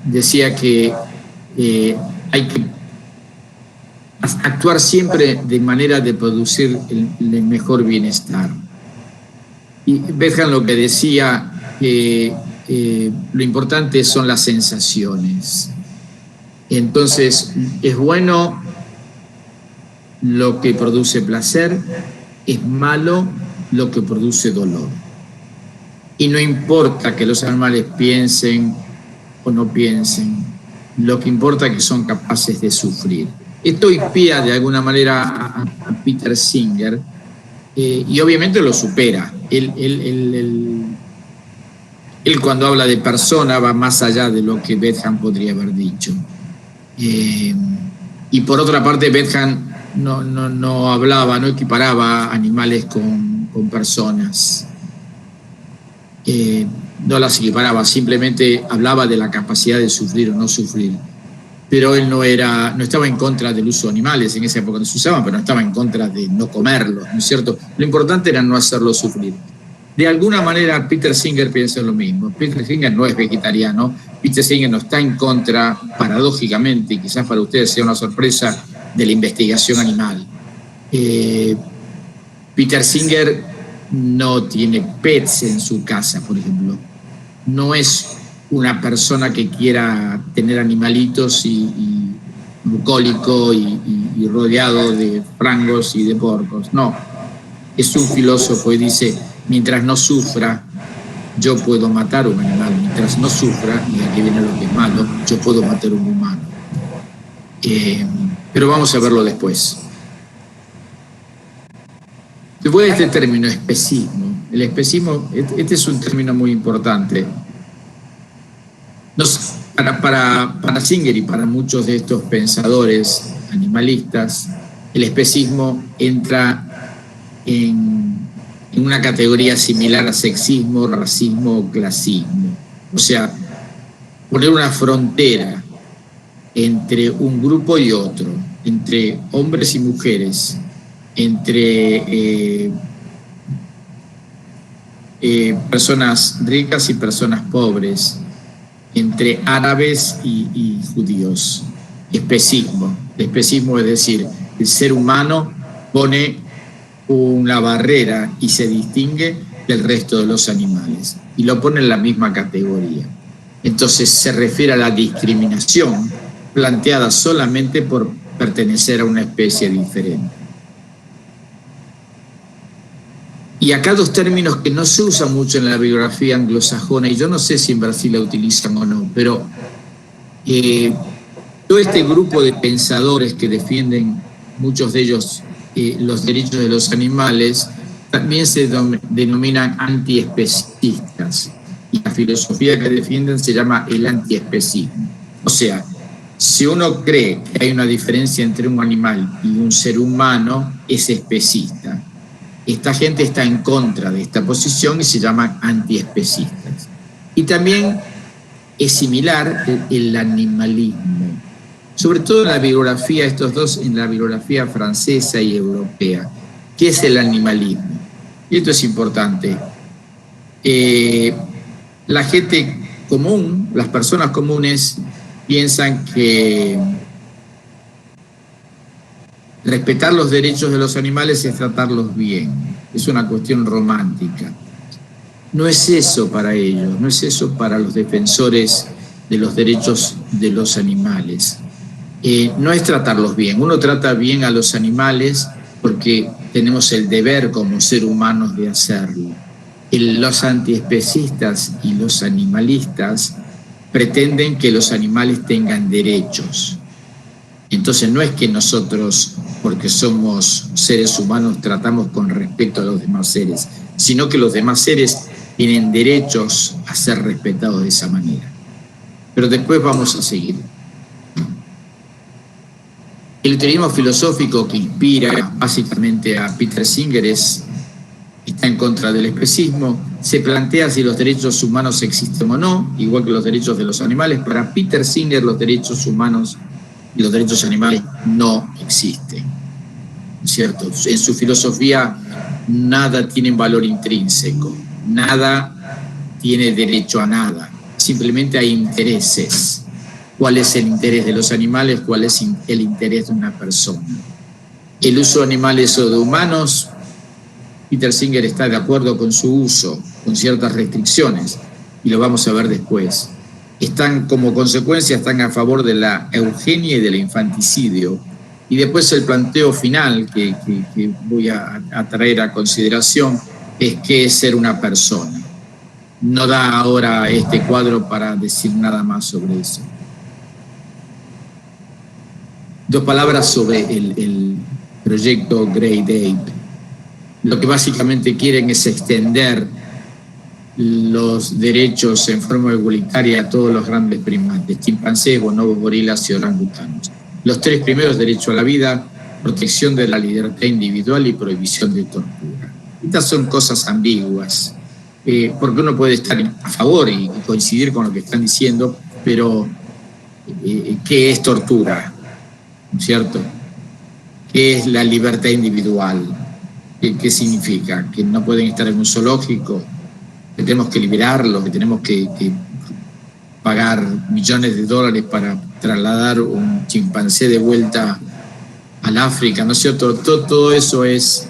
decía que hay que actuar siempre de manera de producir el mejor bienestar. Y Bentham lo que decía que lo importante son las sensaciones. Entonces, es bueno lo que produce placer, es malo lo que produce dolor. Y no importa que los animales piensen o no piensen, lo que importa es que son capaces de sufrir. Esto inspira de alguna manera a Peter Singer, y obviamente lo supera. Él cuando habla de persona va más allá de lo que Bentham podría haber dicho. Y por otra parte, Bentham no hablaba, no equiparaba animales con personas. No las equiparaba, simplemente hablaba de la capacidad de sufrir o no sufrir. Pero él no estaba en contra del uso de animales, en esa época no se usaban, pero no estaba en contra de no comerlos, ¿no es cierto? Lo importante era no hacerlos sufrir. De alguna manera, Peter Singer piensa lo mismo. Peter Singer no es vegetariano, Peter Singer no está en contra, paradójicamente, y quizás para ustedes sea una sorpresa, de la investigación animal. Peter Singer no tiene pets en su casa, por ejemplo. No es una persona que quiera tener animalitos y bucólico y rodeado de frangos y de porcos. No, es un filósofo y dice, mientras no sufra, yo puedo matar un animal. Mientras no sufra, y aquí viene lo que es malo, yo puedo matar un humano. Pero vamos a verlo después. Después de este término, especismo. El especismo, este es un término muy importante. Para Singer y para muchos de estos pensadores animalistas, el especismo entra en una categoría similar a sexismo, racismo o clasismo. O sea, poner una frontera entre un grupo y otro, entre hombres y mujeres, entre personas ricas y personas pobres, entre árabes y judíos. Especismo. Especismo es decir, el ser humano pone una barrera y se distingue del resto de los animales y lo pone en la misma categoría. Entonces se refiere a la discriminación planteada solamente por pertenecer a una especie diferente. Y acá dos términos que no se usan mucho en la bibliografía anglosajona, y yo no sé si en Brasil la utilizan o no, pero todo este grupo de pensadores que defienden, muchos de ellos, los derechos de los animales, también se denominan antiespecistas. Y la filosofía que defienden se llama el antiespecismo. O sea, si uno cree que hay una diferencia entre un animal y un ser humano, es especista. Esta gente está en contra de esta posición y se llaman antiespecistas. Y también es similar el animalismo, sobre todo en la bibliografía, estos dos en la bibliografía francesa y europea. ¿Qué es el animalismo? Y esto es importante. La gente común, las personas comunes, piensan que respetar los derechos de los animales es tratarlos bien. Es una cuestión romántica. No es eso para ellos, no es eso para los defensores de los derechos de los animales. No es tratarlos bien. Uno trata bien a los animales porque tenemos el deber como ser humanos de hacerlo. Los antiespecistas y los animalistas pretenden que los animales tengan derechos. Entonces no es que nosotros, porque somos seres humanos, tratamos con respeto a los demás seres, sino que los demás seres tienen derechos a ser respetados de esa manera. Pero después vamos a seguir. El utilitarismo filosófico que inspira básicamente a Peter Singer está en contra del especismo. Se plantea si los derechos humanos existen o no, igual que los derechos de los animales. Para Peter Singer los derechos humanos y los derechos animales no existen, ¿cierto? En su filosofía nada tiene valor intrínseco, nada tiene derecho a nada, simplemente hay intereses. ¿Cuál es el interés de los animales? ¿Cuál es el interés de una persona? El uso de animales o de humanos, Peter Singer está de acuerdo con su uso, con ciertas restricciones, y lo vamos a ver después. Como consecuencia están a favor de la eugenia y del infanticidio. Y después el planteo final que voy a traer a consideración es qué es ser una persona. No da ahora este cuadro para decir nada más sobre eso. Dos palabras sobre el proyecto Great Ape. Lo que básicamente quieren es extender los derechos en forma igualitaria a todos los grandes primates, chimpancés, bonobos, gorilas y orangutanos. Los tres primeros: derecho a la vida, protección de la libertad individual y prohibición de tortura. Estas son cosas ambiguas, porque uno puede estar a favor y coincidir con lo que están diciendo, pero ¿qué es tortura? ¿Cierto? ¿Qué es la libertad individual? ¿Qué significa? ¿Que no pueden estar en un zoológico? ¿Que tenemos que liberarlos? ¿Que tenemos que pagar millones de dólares para trasladar un chimpancé de vuelta al África? ¿No es cierto? Todo eso es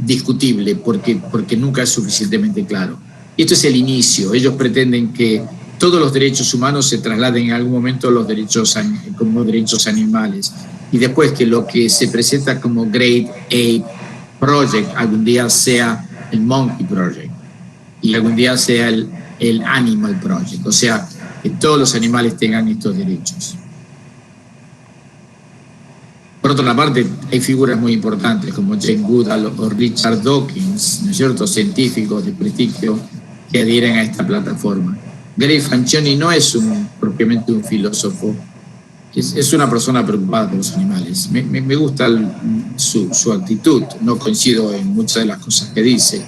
discutible porque nunca es suficientemente claro. Y esto es el inicio. Ellos pretenden que todos los derechos humanos se trasladen en algún momento a los derechos como derechos animales. Y después que lo que se presenta como Great Ape Project algún día sea el Monkey Project y algún día sea el Animal Project. O sea, que todos los animales tengan estos derechos. Por otra parte, hay figuras muy importantes como Jane Goodall o Richard Dawkins, ¿no es cierto?, científicos de prestigio que adhieren a esta plataforma. Gary Francioni no es propiamente un filósofo, es una persona preocupada por los animales. Me gusta su actitud, no coincido en muchas de las cosas que dice.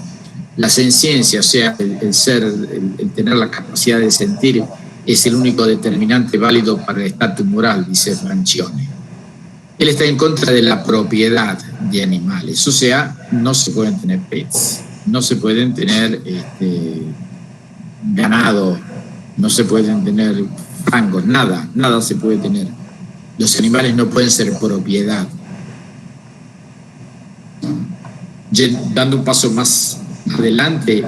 La senciencia, o sea, el tener la capacidad de sentir, es el único determinante válido para el estatus moral, dice Francioni. Él está en contra de la propiedad de animales, o sea, no se pueden tener pets, no se pueden tener ganado, no se pueden tener fangos, nada se puede tener. Los animales no pueden ser propiedad. Dando un paso más adelante,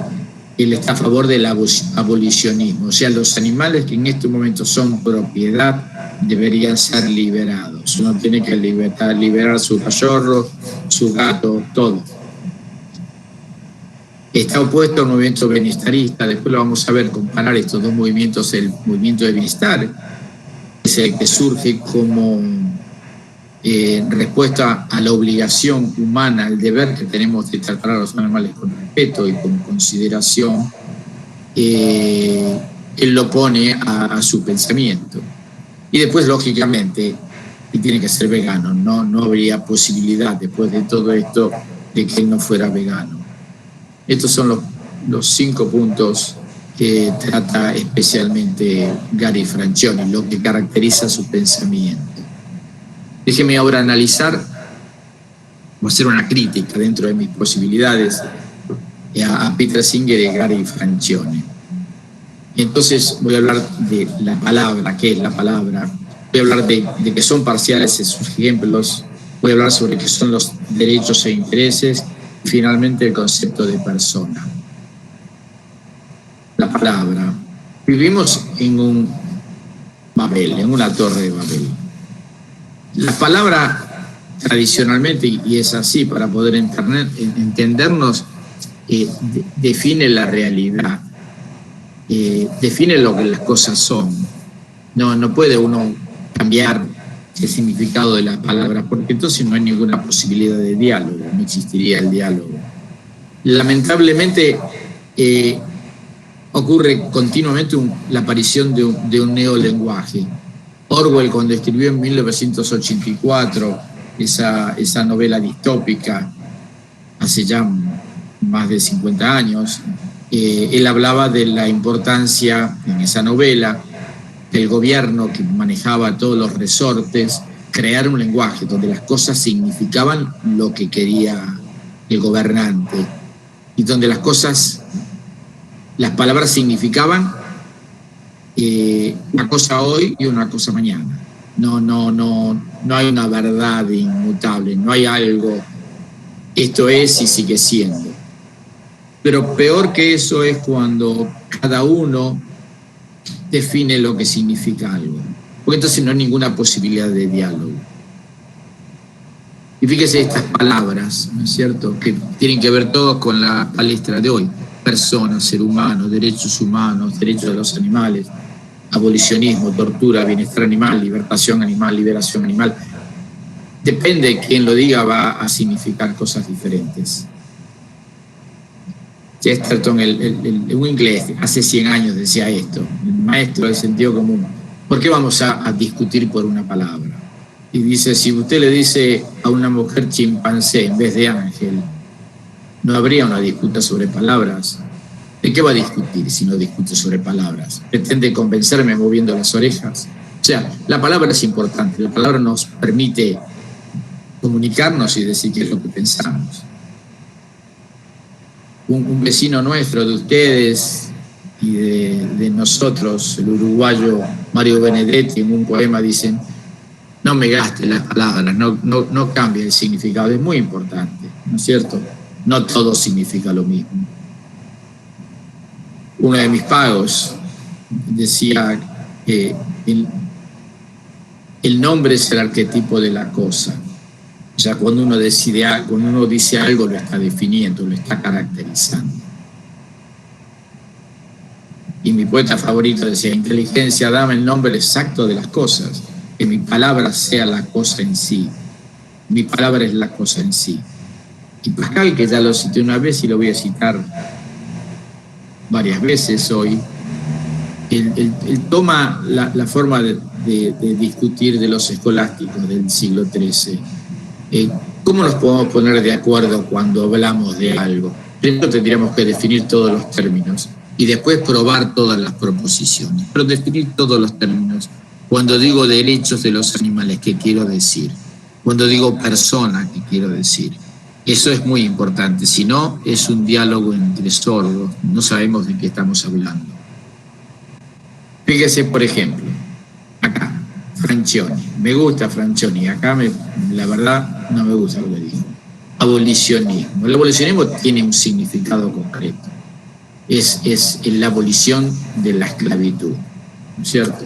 él está a favor del abolicionismo, o sea, los animales que en este momento son propiedad deberían ser liberados. Uno tiene que liberar su cachorro, su gato, todo. Está opuesto al movimiento bienestarista. Después lo vamos a ver, comparar estos dos movimientos. El movimiento de bienestar es el que surge como respuesta a la obligación humana, al deber que tenemos de tratar a los animales con respeto y con consideración. Él lo pone a su pensamiento. Y después, lógicamente, y tiene que ser vegano. No habría posibilidad, después de todo esto, de que él no fuera vegano. Estos son los 5 puntos que trata especialmente Gary Francioni, lo que caracteriza su pensamiento. Déjeme ahora analizar, voy a hacer una crítica dentro de mis posibilidades a Peter Singer y Gary Francioni. Entonces voy a hablar de la palabra, ¿qué es la palabra? Voy a hablar de que son parciales sus ejemplos, voy a hablar sobre qué son los derechos e intereses, y finalmente el concepto de persona. La palabra. Vivimos en un Babel, en una torre de Babel. La palabra tradicionalmente, y es así para poder entendernos, define la realidad, define lo que las cosas son. No puede uno cambiar el significado de la palabra, porque entonces no hay ninguna posibilidad de diálogo, no existiría el diálogo. Lamentablemente ocurre continuamente la aparición de un neolenguaje. Orwell, cuando escribió en 1984 esa novela distópica, hace ya más de 50 años, él hablaba de la importancia en esa novela del gobierno que manejaba todos los resortes, crear un lenguaje donde las cosas significaban lo que quería el gobernante y donde las palabras significaban una cosa hoy y una cosa mañana. No hay una verdad inmutable, no hay algo, esto es y sigue siendo. Pero peor que eso es cuando cada uno define lo que significa algo, porque entonces no hay ninguna posibilidad de diálogo. Y fíjese estas palabras, ¿no es cierto?, que tienen que ver todos con la palestra de hoy: personas, ser humano, derechos humanos, derechos de los animales, abolicionismo, tortura, bienestar animal, libertación animal, liberación animal. Depende de quién lo diga, va a significar cosas diferentes. Chesterton, un inglés, hace 100 años decía esto, el maestro del sentido común. ¿Por qué vamos a discutir por una palabra? Y dice, si usted le dice a una mujer chimpancé en vez de ángel, no habría una disputa sobre palabras. ¿De qué va a discutir si no discute sobre palabras? ¿Pretende convencerme moviendo las orejas? O sea, la palabra es importante, la palabra nos permite comunicarnos y decir qué es lo que pensamos. Un vecino nuestro, de ustedes y de nosotros, el uruguayo Mario Benedetti, en un poema dicen: no me gastes las palabras, no cambie el significado. Es muy importante, ¿no es cierto? No todo significa lo mismo. Uno de mis pagos decía que el nombre es el arquetipo de la cosa. O sea, cuando uno decide algo, cuando uno dice algo, lo está definiendo, lo está caracterizando. Y mi poeta favorito decía: inteligencia, dame el nombre exacto de las cosas, que mi palabra sea la cosa en sí. Mi palabra es la cosa en sí. Y Pascal, que ya lo cité una vez y lo voy a citar varias veces hoy, él toma la forma de discutir de los escolásticos del siglo XIII. ¿Cómo nos podemos poner de acuerdo cuando hablamos de algo? Primero tendríamos que definir todos los términos y después probar todas las proposiciones. Pero definir todos los términos. Cuando digo derechos de los animales, ¿qué quiero decir? Cuando digo persona, ¿qué quiero decir? Eso es muy importante. Si no, es un diálogo entre sordos. No sabemos de qué estamos hablando. Fíjese, por ejemplo, acá, Francioni. Me gusta Francioni. Acá, la verdad, no me gusta lo que dijo. Abolicionismo. El abolicionismo tiene un significado concreto. Es la abolición de la esclavitud, ¿no es cierto?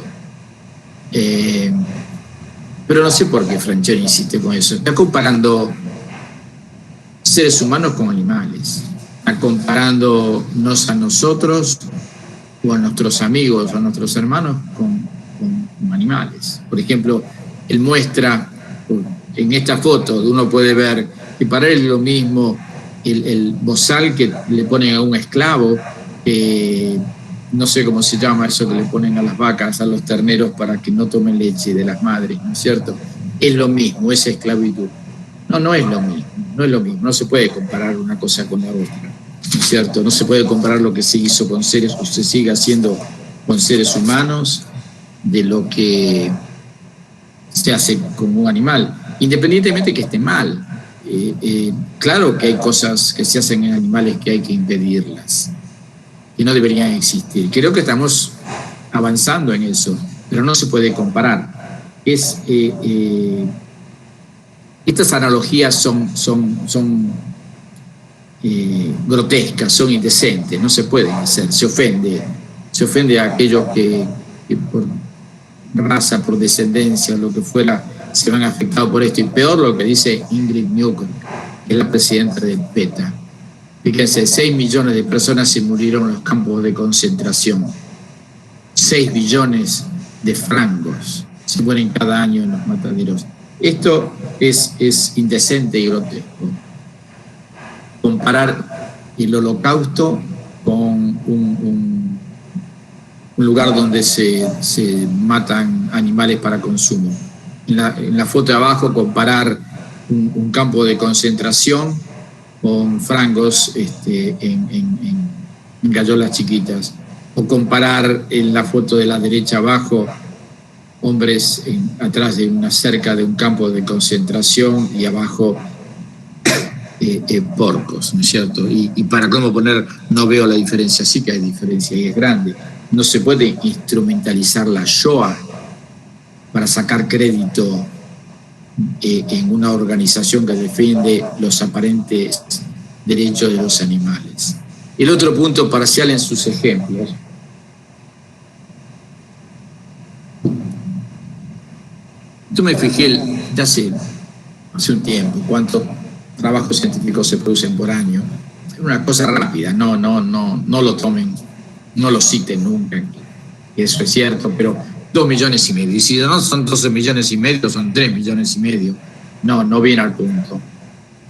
Pero no sé por qué Francioni insiste con eso. Está comparando seres humanos con animales. Está comparándonos a nosotros o a nuestros amigos o a nuestros hermanos con animales. Por ejemplo, él muestra en esta foto, uno puede ver que para él es lo mismo el bozal que le ponen a un esclavo, no sé cómo se llama eso que le ponen a las vacas, a los terneros para que no tomen leche de las madres, ¿no es cierto? Es lo mismo, es esclavitud. No es lo mismo, no es lo mismo, no se puede comparar una cosa con la otra, ¿no es cierto? No se puede comparar lo que se hizo con seres, o se sigue haciendo con seres humanos, de lo que se hace con un animal, independientemente que esté mal. Claro que hay cosas que se hacen en animales que hay que impedirlas, que no deberían existir. Creo que estamos avanzando en eso, pero no se puede comparar. Estas analogías son grotescas, son indecentes, no se pueden hacer. Se ofende a aquellos que por raza, por descendencia, lo que fuera, se van afectados por esto. Y peor lo que dice Ingrid Newcomb, que es la presidenta del PETA. Fíjense, 6 millones de personas se murieron en los campos de concentración. 6 billones de frangos se mueren cada año en los mataderos. Esto es indecente y grotesco. Comparar el Holocausto con un lugar donde se matan animales para consumo. En la foto de abajo, comparar un campo de concentración con frangos en gallolas chiquitas. O comparar en la foto de la derecha abajo, hombres atrás de una cerca de un campo de concentración y abajo porcos, ¿no es cierto? Y para cómo poner, no veo la diferencia, sí que hay diferencia y es grande. No se puede instrumentalizar la Shoah para sacar crédito en una organización que defiende los aparentes derechos de los animales. El otro punto parcial en sus ejemplos. Yo me fijé ya hace un tiempo cuántos trabajos científicos se producen por año. Es una cosa rápida, no lo tomen, no lo citen nunca. Eso es cierto, pero 2,5 millones. Y si no son 12,5 millones, son 3,5 millones. No viene al punto.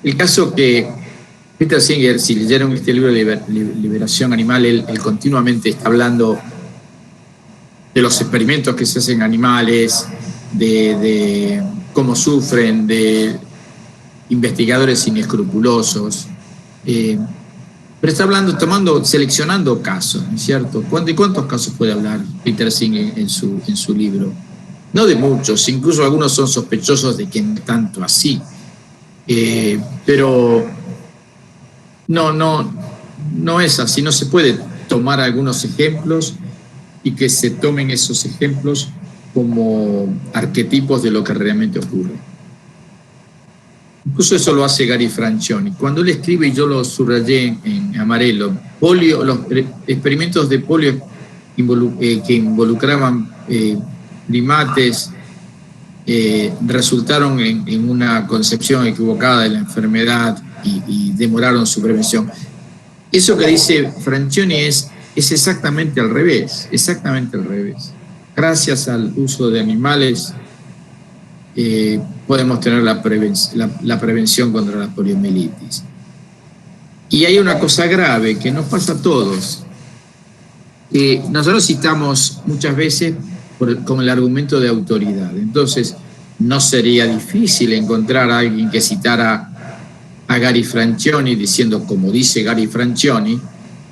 El caso que Peter Singer, si leyeron este libro de Liberación Animal, él continuamente está hablando de los experimentos que se hacen en animales, de cómo sufren, de investigadores inescrupulosos. Pero está hablando, seleccionando casos, ¿no es cierto? ¿De cuántos casos puede hablar Peter Singer en su libro? No de muchos, incluso algunos son sospechosos de que no tanto así. Pero no es así, no se puede tomar algunos ejemplos y que se tomen esos ejemplos como arquetipos de lo que realmente ocurre. Incluso eso lo hace Gary Francioni. Cuando él escribe, y yo lo subrayé en amarillo, los experimentos de polio que involucraban primates resultaron en una concepción equivocada de la enfermedad y demoraron su prevención. Eso que dice Francioni es exactamente al revés, Gracias al uso de animales podemos tener la prevención contra la poliomielitis. Y hay una cosa grave que nos pasa a todos. Nosotros citamos muchas veces con el argumento de autoridad. Entonces, no sería difícil encontrar a alguien que citara a Gary Francioni diciendo, como dice Gary Francioni,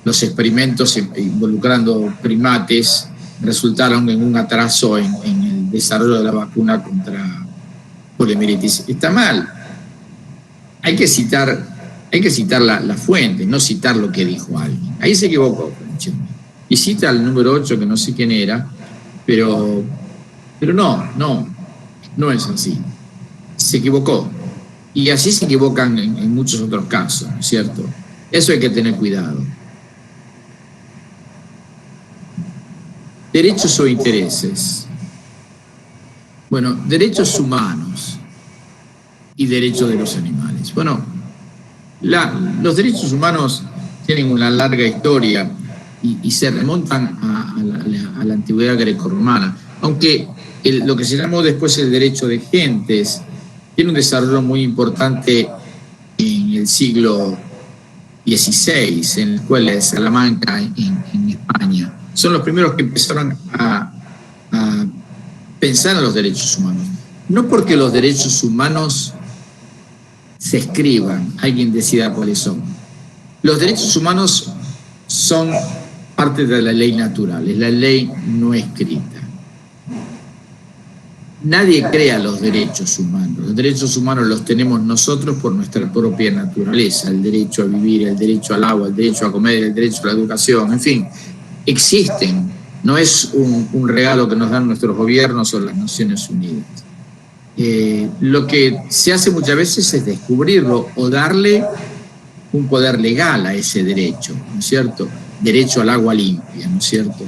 los experimentos involucrando primates resultaron en un atraso en el desarrollo de la vacuna contra poliomielitis. Está mal. Hay que citar la fuente, no citar lo que dijo alguien. Ahí se equivocó Francioni. Y cita al número 8, que no sé quién era, pero no es así. Se equivocó. Y así se equivocan en muchos otros casos, ¿no es cierto? Eso hay que tener cuidado. Derechos o intereses. Bueno, derechos humanos y derechos de los animales. Bueno, los derechos humanos tienen una larga historia y se remontan a la antigüedad grecorromana, aunque lo que se llamó después el derecho de gentes tiene un desarrollo muy importante en el siglo XVI, en la escuela de Salamanca, en España. Son los primeros que empezaron a pensar en los derechos humanos. No porque los derechos humanos se escriban, alguien decida cuáles son. Los derechos humanos son parte de la ley natural, es la ley no escrita. Nadie crea los derechos humanos. Los derechos humanos los tenemos nosotros por nuestra propia naturaleza. El derecho a vivir, el derecho al agua, el derecho a comer, el derecho a la educación, en fin, existen. No es un regalo que nos dan nuestros gobiernos o las Naciones Unidas. Lo que se hace muchas veces es descubrirlo o darle un poder legal a ese derecho, ¿no es cierto? Derecho al agua limpia, ¿no es cierto?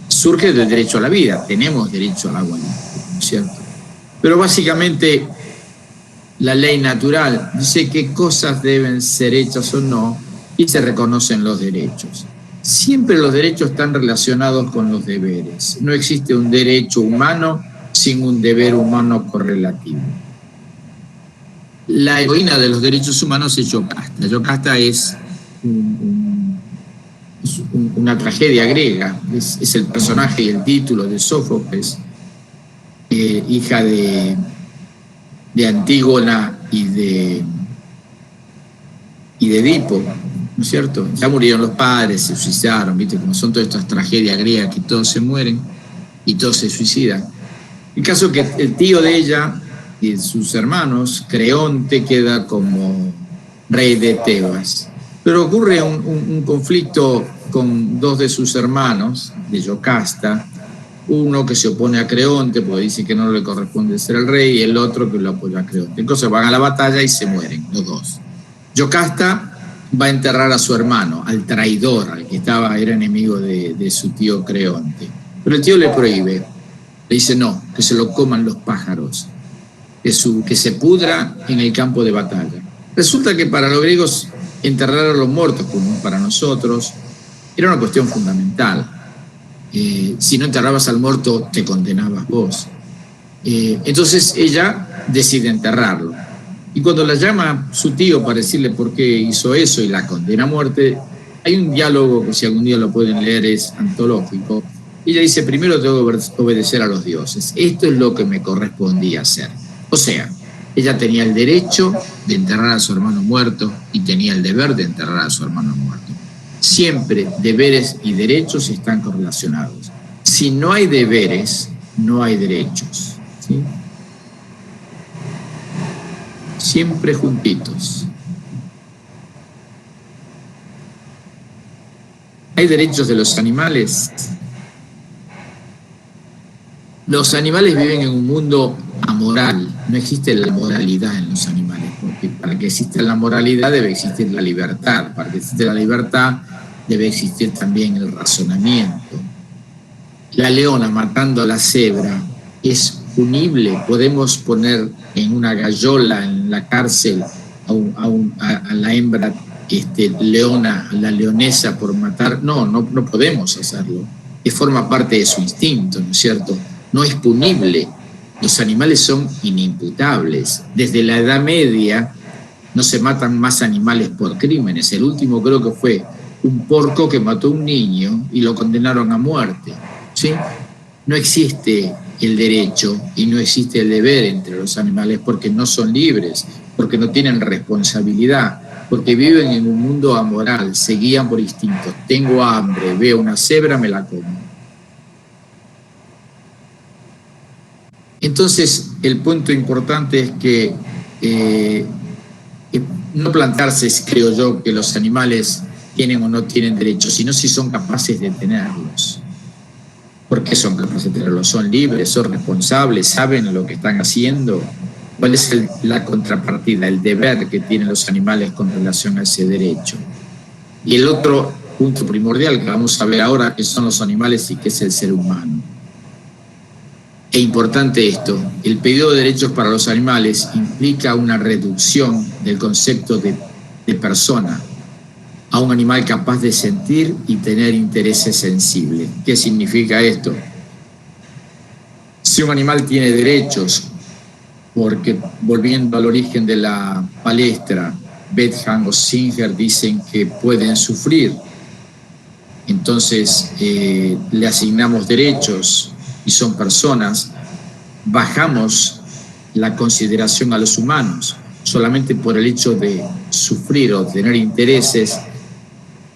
Surge del derecho a la vida, tenemos derecho al agua limpia, ¿no es cierto? Pero básicamente la ley natural dice qué cosas deben ser hechas o no y se reconocen los derechos. Siempre los derechos están relacionados con los deberes. No existe un derecho humano sin un deber humano correlativo. La heroína de los derechos humanos es Yocasta. Yocasta es una tragedia griega, es el personaje y el título de Sófocles, hija de Antígona y de Edipo, ¿no es cierto? Ya murieron los padres, se suicidaron, ¿viste? Como son todas estas tragedias griegas que todos se mueren y todos se suicidan. El caso es que el tío de ella y sus hermanos, Creonte, queda como rey de Tebas. Pero ocurre un conflicto con dos de sus hermanos, de Yocasta, uno que se opone a Creonte porque dice que no le corresponde ser el rey, y el otro que lo apoya a Creonte. Entonces van a la batalla y se mueren los dos. Yocasta va a enterrar a su hermano, al traidor, al que era enemigo de su tío Creonte. Pero el tío le prohíbe, le dice no, que se lo coman los pájaros, que se pudra en el campo de batalla. Resulta que para los griegos enterrar a los muertos, como para nosotros, era una cuestión fundamental. Si no enterrabas al muerto, te condenabas vos. Entonces ella decide enterrarlo. Y cuando la llama su tío para decirle por qué hizo eso y la condena a muerte, hay un diálogo que si algún día lo pueden leer es antológico. Y ella dice, primero tengo que obedecer a los dioses. Esto es lo que me correspondía hacer. O sea, ella tenía el derecho de enterrar a su hermano muerto y tenía el deber de enterrar a su hermano muerto. Siempre deberes y derechos están correlacionados. Si no hay deberes, no hay derechos, ¿sí? Siempre juntitos. ¿Hay derechos de los animales? Los animales viven en un mundo amoral. No existe la moralidad en los animales, porque para que exista la moralidad debe existir la libertad. Para que exista la libertad debe existir también el razonamiento. La leona matando a la cebra es punible. Podemos poner en una gallola en la cárcel a la hembra leona, a la leonesa por matar. No podemos hacerlo. Que forma parte de su instinto, ¿no es cierto? No es punible. Los animales son inimputables. Desde la Edad Media no se matan más animales por crímenes. El último creo que fue un porco que mató a un niño y lo condenaron a muerte, ¿sí? No existe el derecho y no existe el deber entre los animales porque no son libres, porque no tienen responsabilidad, porque viven en un mundo amoral, se guían por instintos. Tengo hambre, veo una cebra, me la como. Entonces, el punto importante es que no plantearse, creo yo, que los animales tienen o no tienen derechos, sino si son capaces de tenerlos. ¿Por qué son capaces de tenerlos? ¿Son libres? ¿Son responsables? ¿Saben lo que están haciendo? ¿Cuál es la contrapartida, el deber que tienen los animales con relación a ese derecho? Y el otro punto primordial que vamos a ver ahora, que son los animales y que es el ser humano. Es importante esto, el pedido de derechos para los animales implica una reducción del concepto de persona a un animal capaz de sentir y tener intereses sensibles. ¿Qué significa esto? Si un animal tiene derechos, porque volviendo al origen de la palestra, Bentham o Singer dicen que pueden sufrir, entonces le asignamos derechos y son personas, bajamos la consideración a los humanos. Solamente por el hecho de sufrir o tener intereses,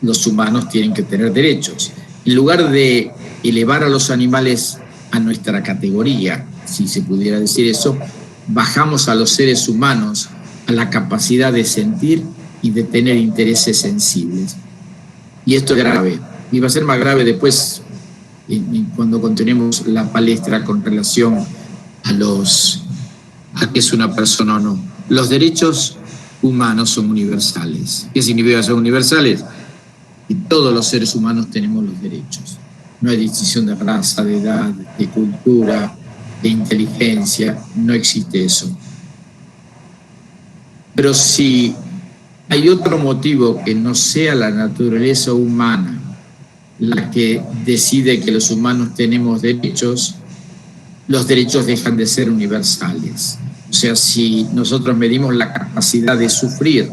los humanos tienen que tener derechos. En lugar de elevar a los animales a nuestra categoría, si se pudiera decir eso, bajamos a los seres humanos a la capacidad de sentir y de tener intereses sensibles. Y esto es grave. Y va a ser más grave después cuando continuemos la palestra con relación a qué es una persona o no. Los derechos humanos son universales. ¿Qué significa ser universales? Y todos los seres humanos tenemos los derechos. No hay distinción de raza, de edad, de cultura, de inteligencia, no existe eso. Pero si hay otro motivo que no sea la naturaleza humana la que decide que los humanos tenemos derechos, los derechos dejan de ser universales. O sea, si nosotros medimos la capacidad de sufrir,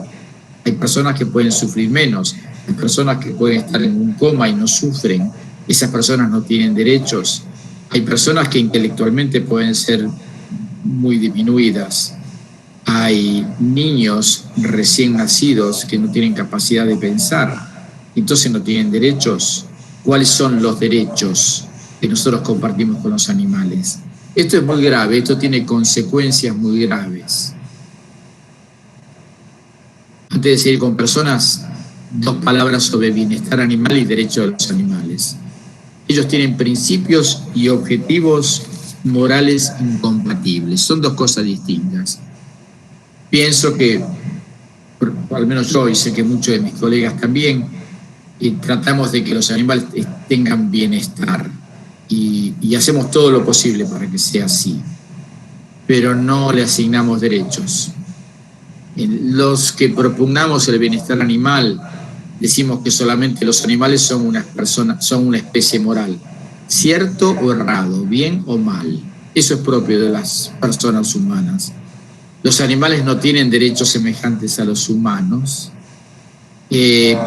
hay personas que pueden sufrir menos, hay personas que pueden estar en un coma y no sufren, esas personas no tienen derechos. Hay personas que intelectualmente pueden ser muy disminuidas. Hay niños recién nacidos que no tienen capacidad de pensar, entonces no tienen derechos. ¿Cuáles son los derechos que nosotros compartimos con los animales? Esto es muy grave, esto tiene consecuencias muy graves. Antes de seguir con personas, 2 palabras sobre bienestar animal y derecho de los animales. Ellos tienen principios y objetivos morales incompatibles. Son 2 cosas distintas. Pienso que, al menos yo, y sé que muchos de mis colegas también, tratamos de que los animales tengan bienestar y hacemos todo lo posible para que sea así, pero no le asignamos derechos. Los que propugnamos el bienestar animal decimos que solamente los animales son unas personas, son una especie moral, cierto o errado, bien o mal. Eso es propio de las personas humanas. Los animales no tienen derechos semejantes a los humanos.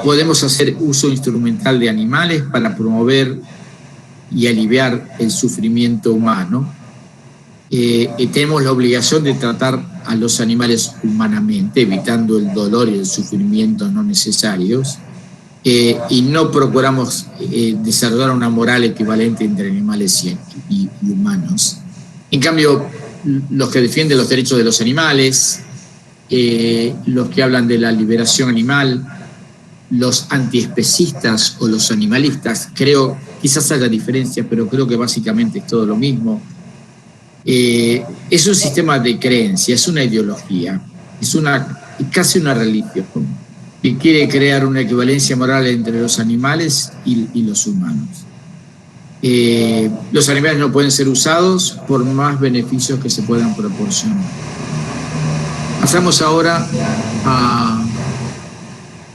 Podemos hacer uso instrumental de animales para promover y aliviar el sufrimiento humano. Tenemos la obligación de tratar a los animales humanamente, evitando el dolor y el sufrimiento no necesarios, y no procuramos desarrollar una moral equivalente entre animales y humanos. En cambio, los que defienden los derechos de los animales, los que hablan de la liberación animal, los antiespecistas o los animalistas, creo, quizás haya diferencias, pero creo que básicamente es todo lo mismo. Es un sistema de creencia, es una ideología, es casi una religión que quiere crear una equivalencia moral entre los animales y los humanos. Los animales no pueden ser usados por más beneficios que se puedan proporcionar. Pasamos ahora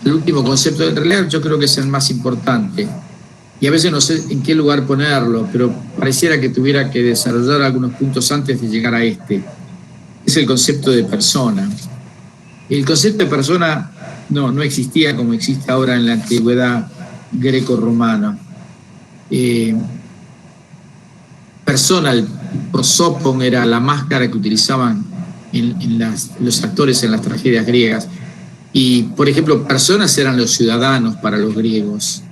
al último concepto. En realidad yo creo que es el más importante y a veces no sé en qué lugar ponerlo, pero pareciera que tuviera que desarrollar algunos puntos antes de llegar a este. Es el concepto de persona. El concepto de persona no existía como existe ahora en la antigüedad greco-romana. Persona, el prosopon, era la máscara que utilizaban los actores en las tragedias griegas. Y, por ejemplo, personas eran los ciudadanos para los griegos.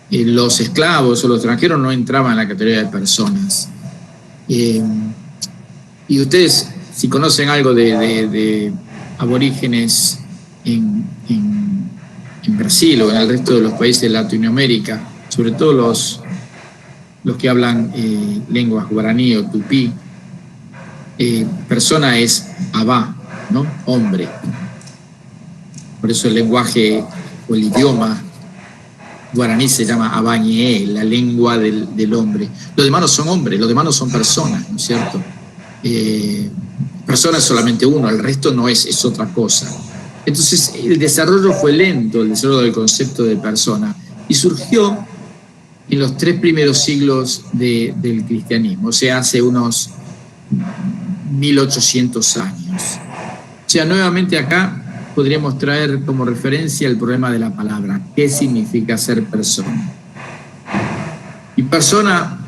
Los esclavos o los extranjeros no entraban en la categoría de personas. Y ustedes, si conocen algo de aborígenes en Brasil o en el resto de los países de Latinoamérica, sobre todo los que hablan lenguas guaraní o tupí, persona es abá, ¿no? Hombre. Por eso el lenguaje o el idioma guaraní se llama abañé, la lengua del hombre. Los demás no son hombres, los demás no son personas, ¿no es cierto? Persona es solamente uno, el resto no es otra cosa. Entonces el desarrollo fue lento, el desarrollo del concepto de persona, y surgió en los 3 primeros siglos del cristianismo, o sea, hace unos 1800 años. O sea, nuevamente acá podríamos traer como referencia el problema de la palabra. ¿Qué significa ser persona? Y persona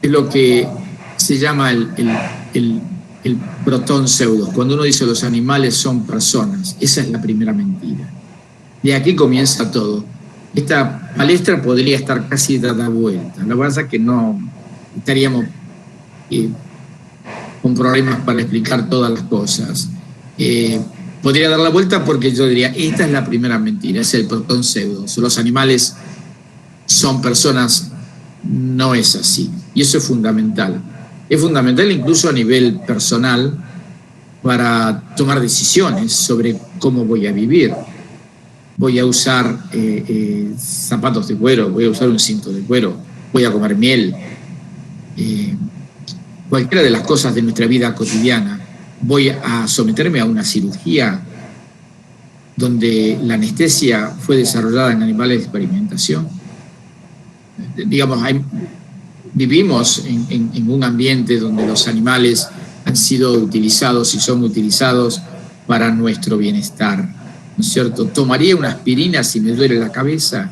es lo que se llama el protón pseudo. Cuando uno dice los animales son personas, esa es la primera mentira. De aquí comienza todo. Esta palestra podría estar casi dada vuelta. La verdad es que no estaríamos con problemas para explicar todas las cosas. Podría dar la vuelta porque yo diría, esta es la primera mentira, es el protón pseudo. Los animales son personas, no es así. Y eso es fundamental. Es fundamental incluso a nivel personal para tomar decisiones sobre cómo voy a vivir. Voy a usar zapatos de cuero, voy a usar un cinto de cuero, voy a comer miel. Cualquiera de las cosas de nuestra vida cotidiana. Voy a someterme a una cirugía donde la anestesia fue desarrollada en animales de experimentación. Digamos, vivimos en un ambiente donde los animales han sido utilizados y son utilizados para nuestro bienestar, ¿no es cierto? ¿Tomaría una aspirina si me duele la cabeza?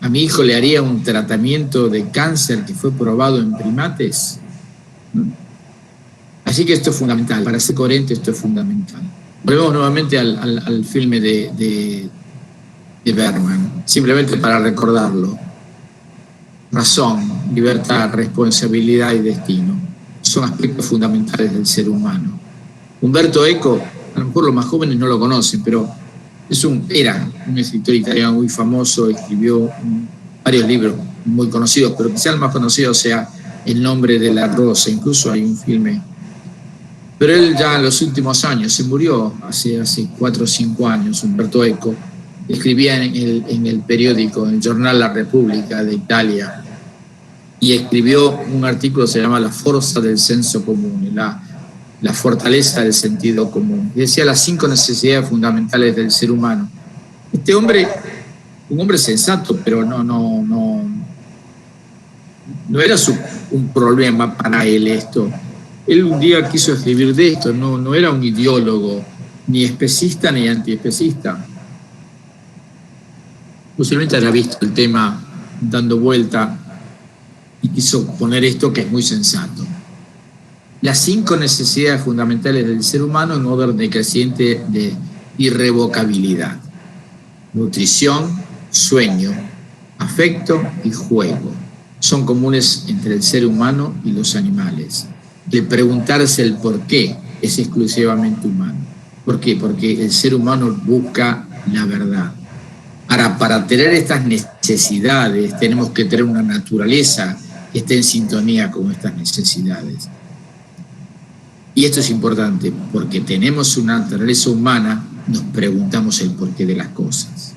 ¿A mi hijo le haría un tratamiento de cáncer que fue probado en primates? Así que esto es fundamental, para ser coherente esto es fundamental. Volvemos nuevamente al filme de Bergman, simplemente para recordarlo. Razón, libertad, responsabilidad y destino son aspectos fundamentales del ser humano. Umberto Eco, a lo mejor los más jóvenes no lo conocen, pero era un escritor italiano muy famoso, escribió varios libros muy conocidos, pero quizá el más conocido sea El nombre de la rosa, incluso hay un filme. Pero él ya en los últimos años, se murió hace 4 o 5 años, Umberto Eco, escribía en el periódico, en el Jornal La Repubblica de Italia, y escribió un artículo que se llama La forza del senso comune, la fortaleza del sentido común. Y decía las 5 necesidades fundamentales del ser humano. Este hombre, un hombre sensato, pero no era un problema para él esto. Él un día quiso escribir de esto, no era un ideólogo, ni especista ni antiespecista. Posiblemente habrá visto el tema dando vuelta y quiso poner esto que es muy sensato. Las 5 necesidades fundamentales del ser humano en orden decreciente de irrevocabilidad: nutrición, sueño, afecto y juego. Son comunes entre el ser humano y los animales. El preguntarse el por qué es exclusivamente humano. ¿Por qué? Porque el ser humano busca la verdad. Ahora, para tener estas necesidades tenemos que tener una naturaleza que esté en sintonía con estas necesidades. Y esto es importante, porque tenemos una naturaleza humana, nos preguntamos el porqué de las cosas.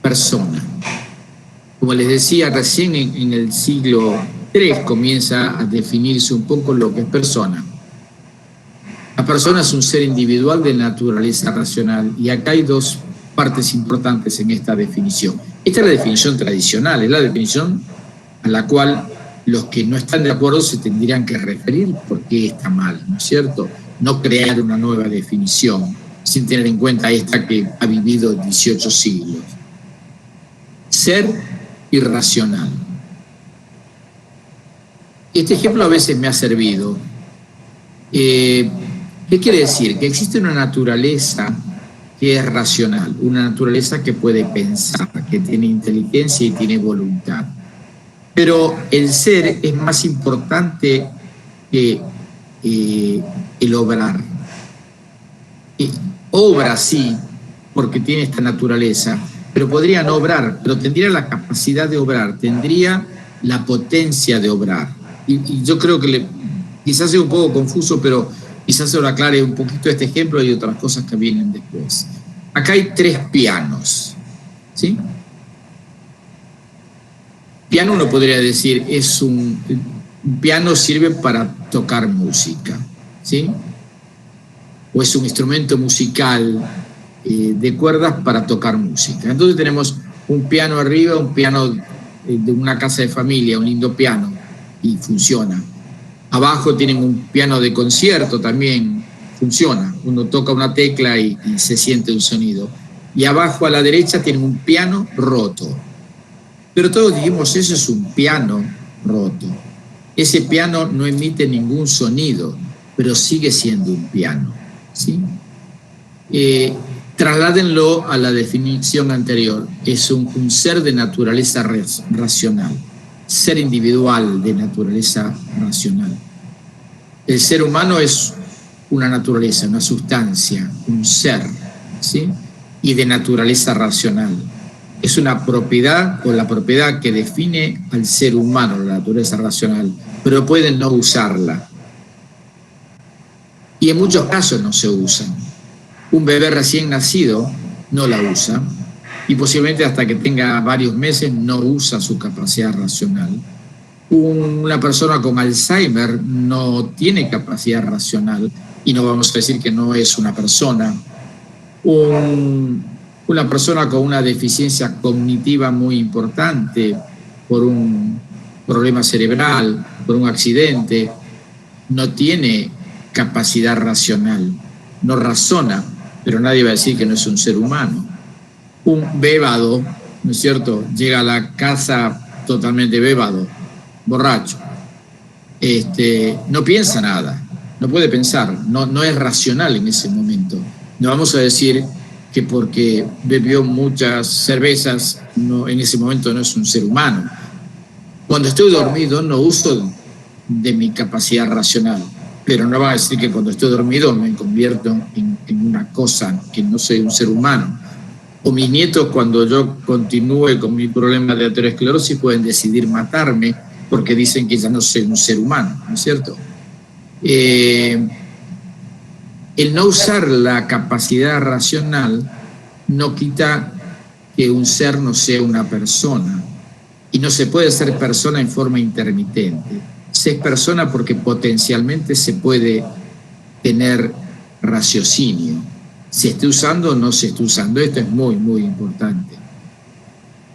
Persona. Como les decía, recién en el siglo III comienza a definirse un poco lo que es persona. La persona es un ser individual de naturaleza racional, y acá hay 2 partes importantes en esta definición. Esta es la definición tradicional, es la definición a la cual los que no están de acuerdo se tendrían que referir porque está mal, ¿no es cierto? No crear una nueva definición. sin tener en cuenta esta que ha vivido 18 siglos. Ser irracional. Este ejemplo a veces me ha servido. ¿Qué quiere decir? Que existe una naturaleza que es racional, una naturaleza que puede pensar, que tiene inteligencia y tiene voluntad. Pero el ser es más importante que el obrar. Obra sí, porque tiene esta naturaleza, pero podría no obrar, pero tendría la capacidad de obrar, tendría la potencia de obrar. Y yo creo que quizás sea un poco confuso, pero quizás se lo aclare un poquito este ejemplo y otras cosas que vienen después. Acá hay 3 pianos, ¿sí? Piano, uno podría decir, es un piano sirve para tocar música, ¿sí? O es un instrumento musical de cuerdas para tocar música. Entonces tenemos un piano arriba, un piano de una casa de familia, un lindo piano, y funciona. Abajo tienen un piano de concierto, también funciona. Uno toca una tecla y se siente un sonido. Y abajo a la derecha tienen un piano roto. Pero todos dijimos, eso es un piano roto. Ese piano no emite ningún sonido, pero sigue siendo un piano, ¿sí? Trasládenlo a la definición anterior. Es un ser de naturaleza racional, ser individual de naturaleza racional. El ser humano es una naturaleza, una sustancia, un ser, ¿sí? Y de naturaleza racional. Es una propiedad o la propiedad que define al ser humano, la naturaleza racional, pero pueden no usarla. Y en muchos casos no se usan. Un bebé recién nacido no la usa y posiblemente hasta que tenga varios meses no usa su capacidad racional. Una persona con Alzheimer no tiene capacidad racional y no vamos a decir que no es una persona. Una persona con una deficiencia cognitiva muy importante por un problema cerebral, por un accidente, no tiene capacidad racional, no razona, pero nadie va a decir que no es un ser humano. Un bébado, ¿no es cierto?, llega a la casa totalmente bébado, borracho, no piensa nada, no puede pensar, no es racional en ese momento. No vamos a decir que porque bebió muchas cervezas en ese momento no es un ser humano. Cuando estoy dormido no uso de mi capacidad racional, pero no va a decir que cuando estoy dormido me convierto en una cosa, que no soy un ser humano. O mis nietos, cuando yo continúe con mi problema de aterosclerosis, pueden decidir matarme porque dicen que ya no soy un ser humano, ¿no es cierto? El no usar la capacidad racional no quita que un ser no sea una persona. Y no se puede ser persona en forma intermitente. Se es persona porque potencialmente se puede tener raciocinio. Se esté usando o no se esté usando. Esto es muy, muy importante.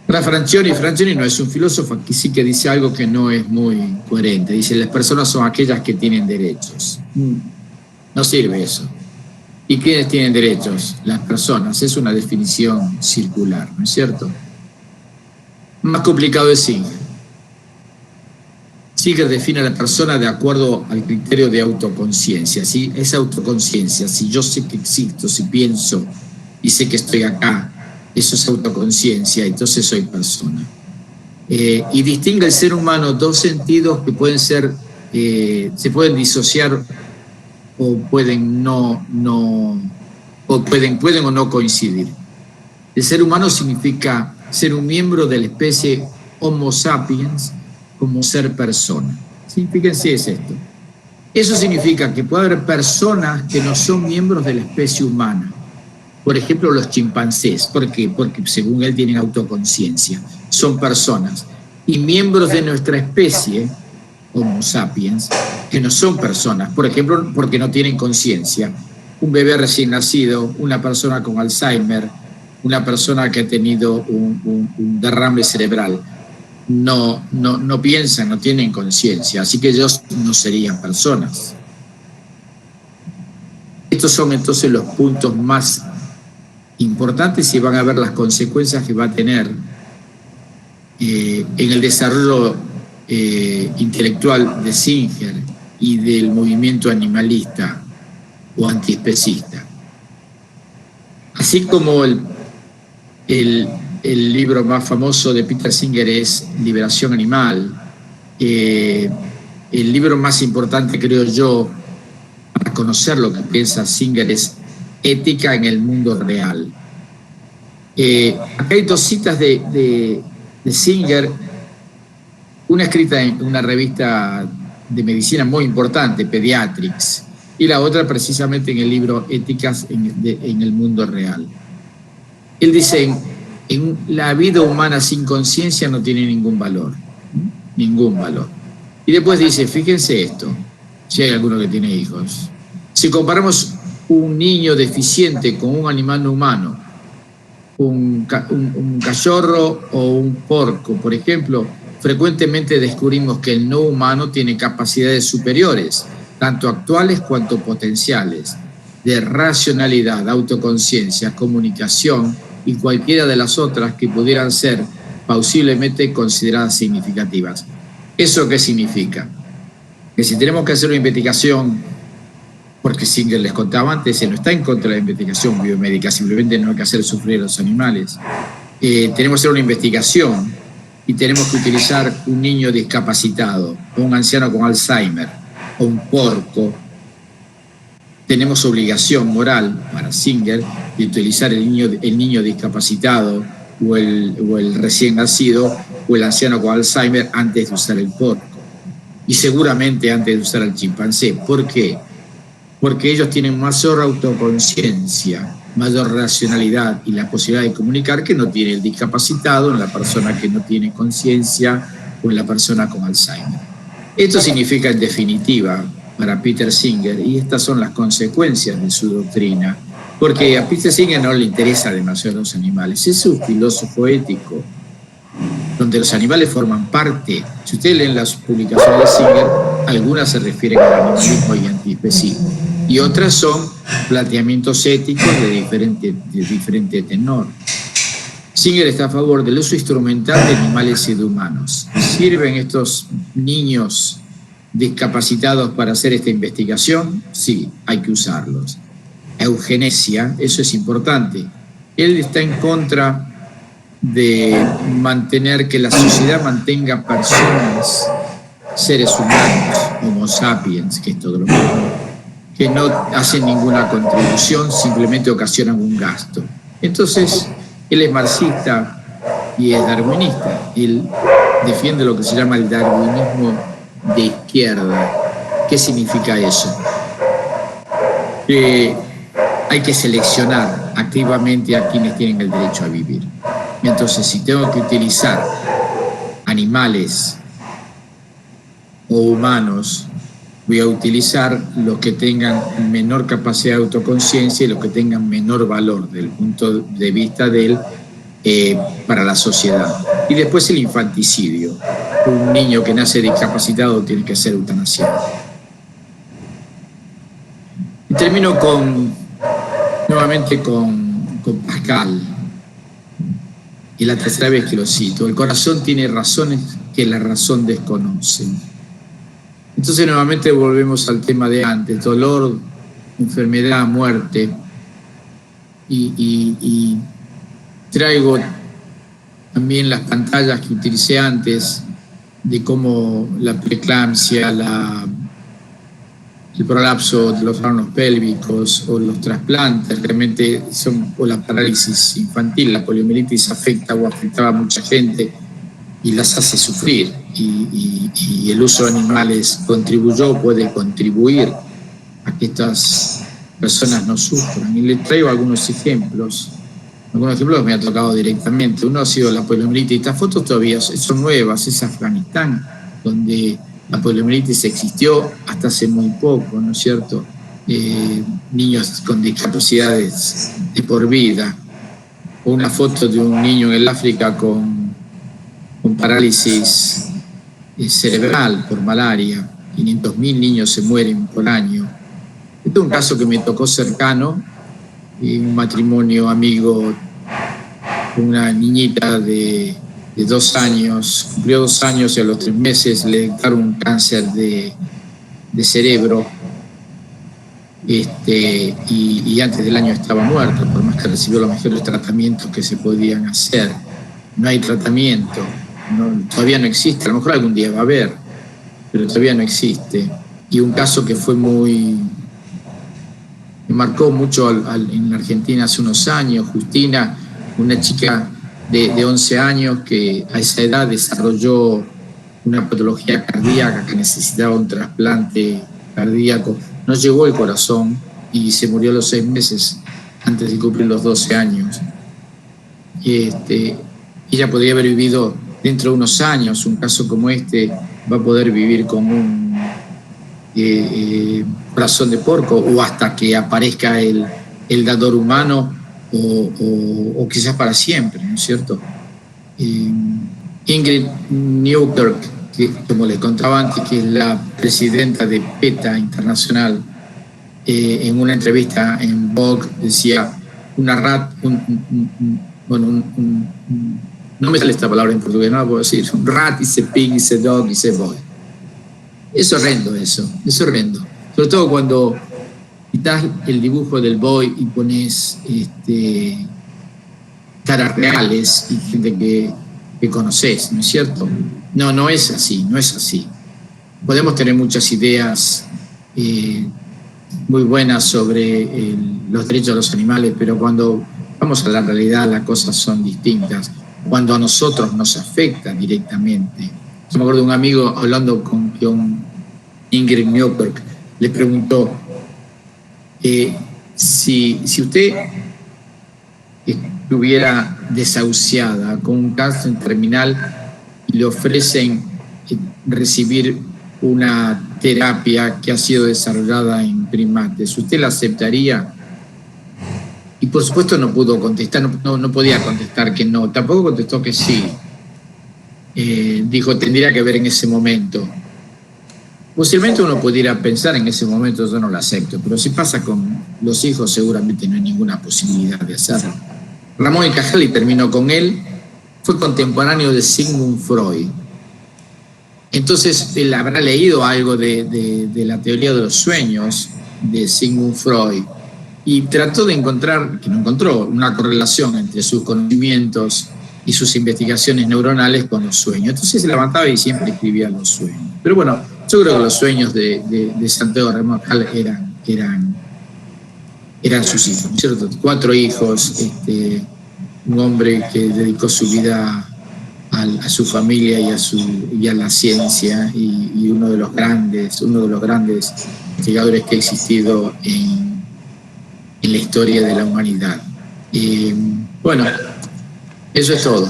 Para Francioni no es un filósofo, aquí sí que dice algo que no es muy coherente. Dice, las personas son aquellas que tienen derechos. No sirve eso. ¿Y quiénes tienen derechos? Las personas. Es una definición circular, ¿no es cierto? Más complicado es Singer. Singer define a la persona de acuerdo al criterio de autoconciencia. ¿Sí? Esa autoconciencia, si yo sé que existo, si pienso y sé que estoy acá, eso es autoconciencia, entonces soy persona. Y distingue el ser humano dos sentidos que pueden ser, se pueden disociar o pueden pueden o no coincidir. El ser humano significa ser un miembro de la especie Homo sapiens como ser persona. ¿Sí? Fíjense, es esto. Eso significa que puede haber personas que no son miembros de la especie humana. Por ejemplo, los chimpancés. ¿Por qué? Porque según él tienen autoconciencia. Son personas. Y miembros de nuestra especie, Homo sapiens, que no son personas. Por ejemplo, porque no tienen conciencia. Un bebé recién nacido, una persona con Alzheimer, una persona que ha tenido un derrame cerebral. No piensan, no tienen conciencia. Así que ellos no serían personas. Estos son entonces los puntos más importantes y van a ver las consecuencias que va a tener en el desarrollo intelectual de Singer y del movimiento animalista o antiespecista. Así como el libro más famoso de Peter Singer es Liberación Animal, el libro más importante, creo yo, para conocer lo que piensa Singer es Ética en el Mundo Real. Acá hay dos citas de Singer, una escrita en una revista de medicina muy importante, Pediatrics, y la otra precisamente en el libro Éticas en el Mundo Real. Él dice, en la vida humana sin conciencia no tiene ningún valor, ningún valor. Y después dice, fíjense esto, si hay alguno que tiene hijos, si comparamos un niño deficiente con un animal no humano, un cachorro o un porco, por ejemplo, frecuentemente descubrimos que el no humano tiene capacidades superiores, tanto actuales cuanto potenciales, de racionalidad, autoconciencia, comunicación y cualquiera de las otras que pudieran ser plausiblemente consideradas significativas. ¿Eso qué significa? Que si tenemos que hacer una investigación, porque Singer les contaba antes, él no está en contra de la investigación biomédica, simplemente no hay que hacer sufrir a los animales. Tenemos que hacer una investigación y tenemos que utilizar un niño discapacitado, o un anciano con Alzheimer, o un porco. Tenemos obligación moral para Singer de utilizar el niño discapacitado o el recién nacido o el anciano con Alzheimer antes de usar el porco. Y seguramente antes de usar el chimpancé. ¿Por qué? Porque ellos tienen mayor autoconciencia, mayor racionalidad y la posibilidad de comunicar que no tiene el discapacitado en la persona que no tiene conciencia o en la persona con Alzheimer. Esto significa, en definitiva, para Peter Singer, y estas son las consecuencias de su doctrina, porque a Peter Singer no le interesa demasiado los animales, es un filósofo ético, donde los animales forman parte. Si ustedes leen las publicaciones de Singer, algunas se refieren al animalismo y antiespecismo, y otras son planteamientos éticos de diferente tenor. Singer está a favor del uso instrumental de animales y de humanos. ¿Sirven estos niños discapacitados para hacer esta investigación? Sí, hay que usarlos. Eugenesia, eso es importante. Él está en contra de mantener que la sociedad mantenga personas, seres humanos, homo sapiens, que es todo lo mismo, que no hacen ninguna contribución, simplemente ocasionan un gasto. Entonces, él es marxista y es darwinista. Él defiende lo que se llama el darwinismo de izquierda. ¿Qué significa eso? Que hay que seleccionar activamente a quienes tienen el derecho a vivir. Entonces, si tengo que utilizar animales o humanos, voy a utilizar los que tengan menor capacidad de autoconciencia y los que tengan menor valor desde el punto de vista de él para la sociedad. Y después el infanticidio. Un niño que nace discapacitado tiene que ser eutanasiado. Y termino nuevamente con Pascal. Y la tercera vez que lo cito. El corazón tiene razones que la razón desconoce. Entonces nuevamente volvemos al tema de antes, dolor, enfermedad, muerte, y traigo también las pantallas que utilicé antes de cómo la preeclampsia, el prolapso de los órganos pélvicos o los trasplantes realmente o la parálisis infantil, la poliomielitis afecta o afectaba a mucha gente y las hace sufrir, y el uso de animales puede contribuir a que estas personas no sufran. Y les traigo algunos ejemplos que me han tocado directamente. Uno ha sido la poliomielitis. Estas fotos todavía son nuevas, es Afganistán, donde la poliomielitis existió hasta hace muy poco, ¿no es cierto? Niños con discapacidades de por vida. O una foto de un niño en el África con parálisis cerebral por malaria. 500.000 niños se mueren por año Este es un caso que me tocó cercano, un matrimonio amigo, una niñita de 2 años, cumplió 2 años y a los 3 meses le detectaron un cáncer de cerebro, y antes del año estaba muerto, por más que recibió los mejores tratamientos que se podían hacer. No hay tratamiento, todavía no existe, a lo mejor algún día va a haber, pero todavía no existe. Y un caso que fue me marcó mucho en la Argentina hace unos años, Justina, una chica de 11 años que a esa edad desarrolló una patología cardíaca que necesitaba un trasplante cardíaco. No llegó el corazón y se murió a los 6 meses antes de cumplir los 12 años. Ella podría haber vivido dentro de unos años. Un caso como este va a poder vivir con un corazón de porco, o hasta que aparezca el dador humano, o quizás para siempre, ¿no es cierto? Ingrid Newkirk, que, como les contaba antes, que es la presidenta de PETA Internacional, en una entrevista en Vogue decía, no me sale esta palabra en portugués, no la puedo decir, un rat is a pig, is a dog, is a boy. Es horrendo eso, es horrendo. Sobre todo cuando quitas el dibujo del boy y pones caras reales y gente que conoces, ¿no es cierto? No es así, no es así. Podemos tener muchas ideas muy buenas sobre los derechos de los animales, pero cuando vamos a la realidad las cosas son distintas. Cuando a nosotros nos afecta directamente. Yo me acuerdo de un amigo hablando con Ingrid Newkirk, le preguntó, si usted estuviera desahuciada con un cáncer terminal y le ofrecen recibir una terapia que ha sido desarrollada en primates, ¿usted la aceptaría? Y por supuesto no pudo contestar, no podía contestar que no, tampoco contestó que sí. Dijo, tendría que ver en ese momento. Posiblemente uno pudiera pensar en ese momento, yo no lo acepto, pero si pasa con los hijos seguramente no hay ninguna posibilidad de hacerlo. Ramón y Cajal terminó con él, fue contemporáneo de Sigmund Freud. Entonces él habrá leído algo de la teoría de los sueños de Sigmund Freud y trató de encontrar, que no encontró, una correlación entre sus conocimientos y sus investigaciones neuronales con los sueños. Entonces se levantaba y siempre escribía los sueños. Pero bueno, yo creo que los sueños de Santiago Ramón Cajal eran sus hijos, ¿no es cierto? 4 hijos, un hombre que dedicó su vida a su familia y a la ciencia, y uno de los grandes investigadores que ha existido en la historia de la humanidad. Bueno, eso es todo.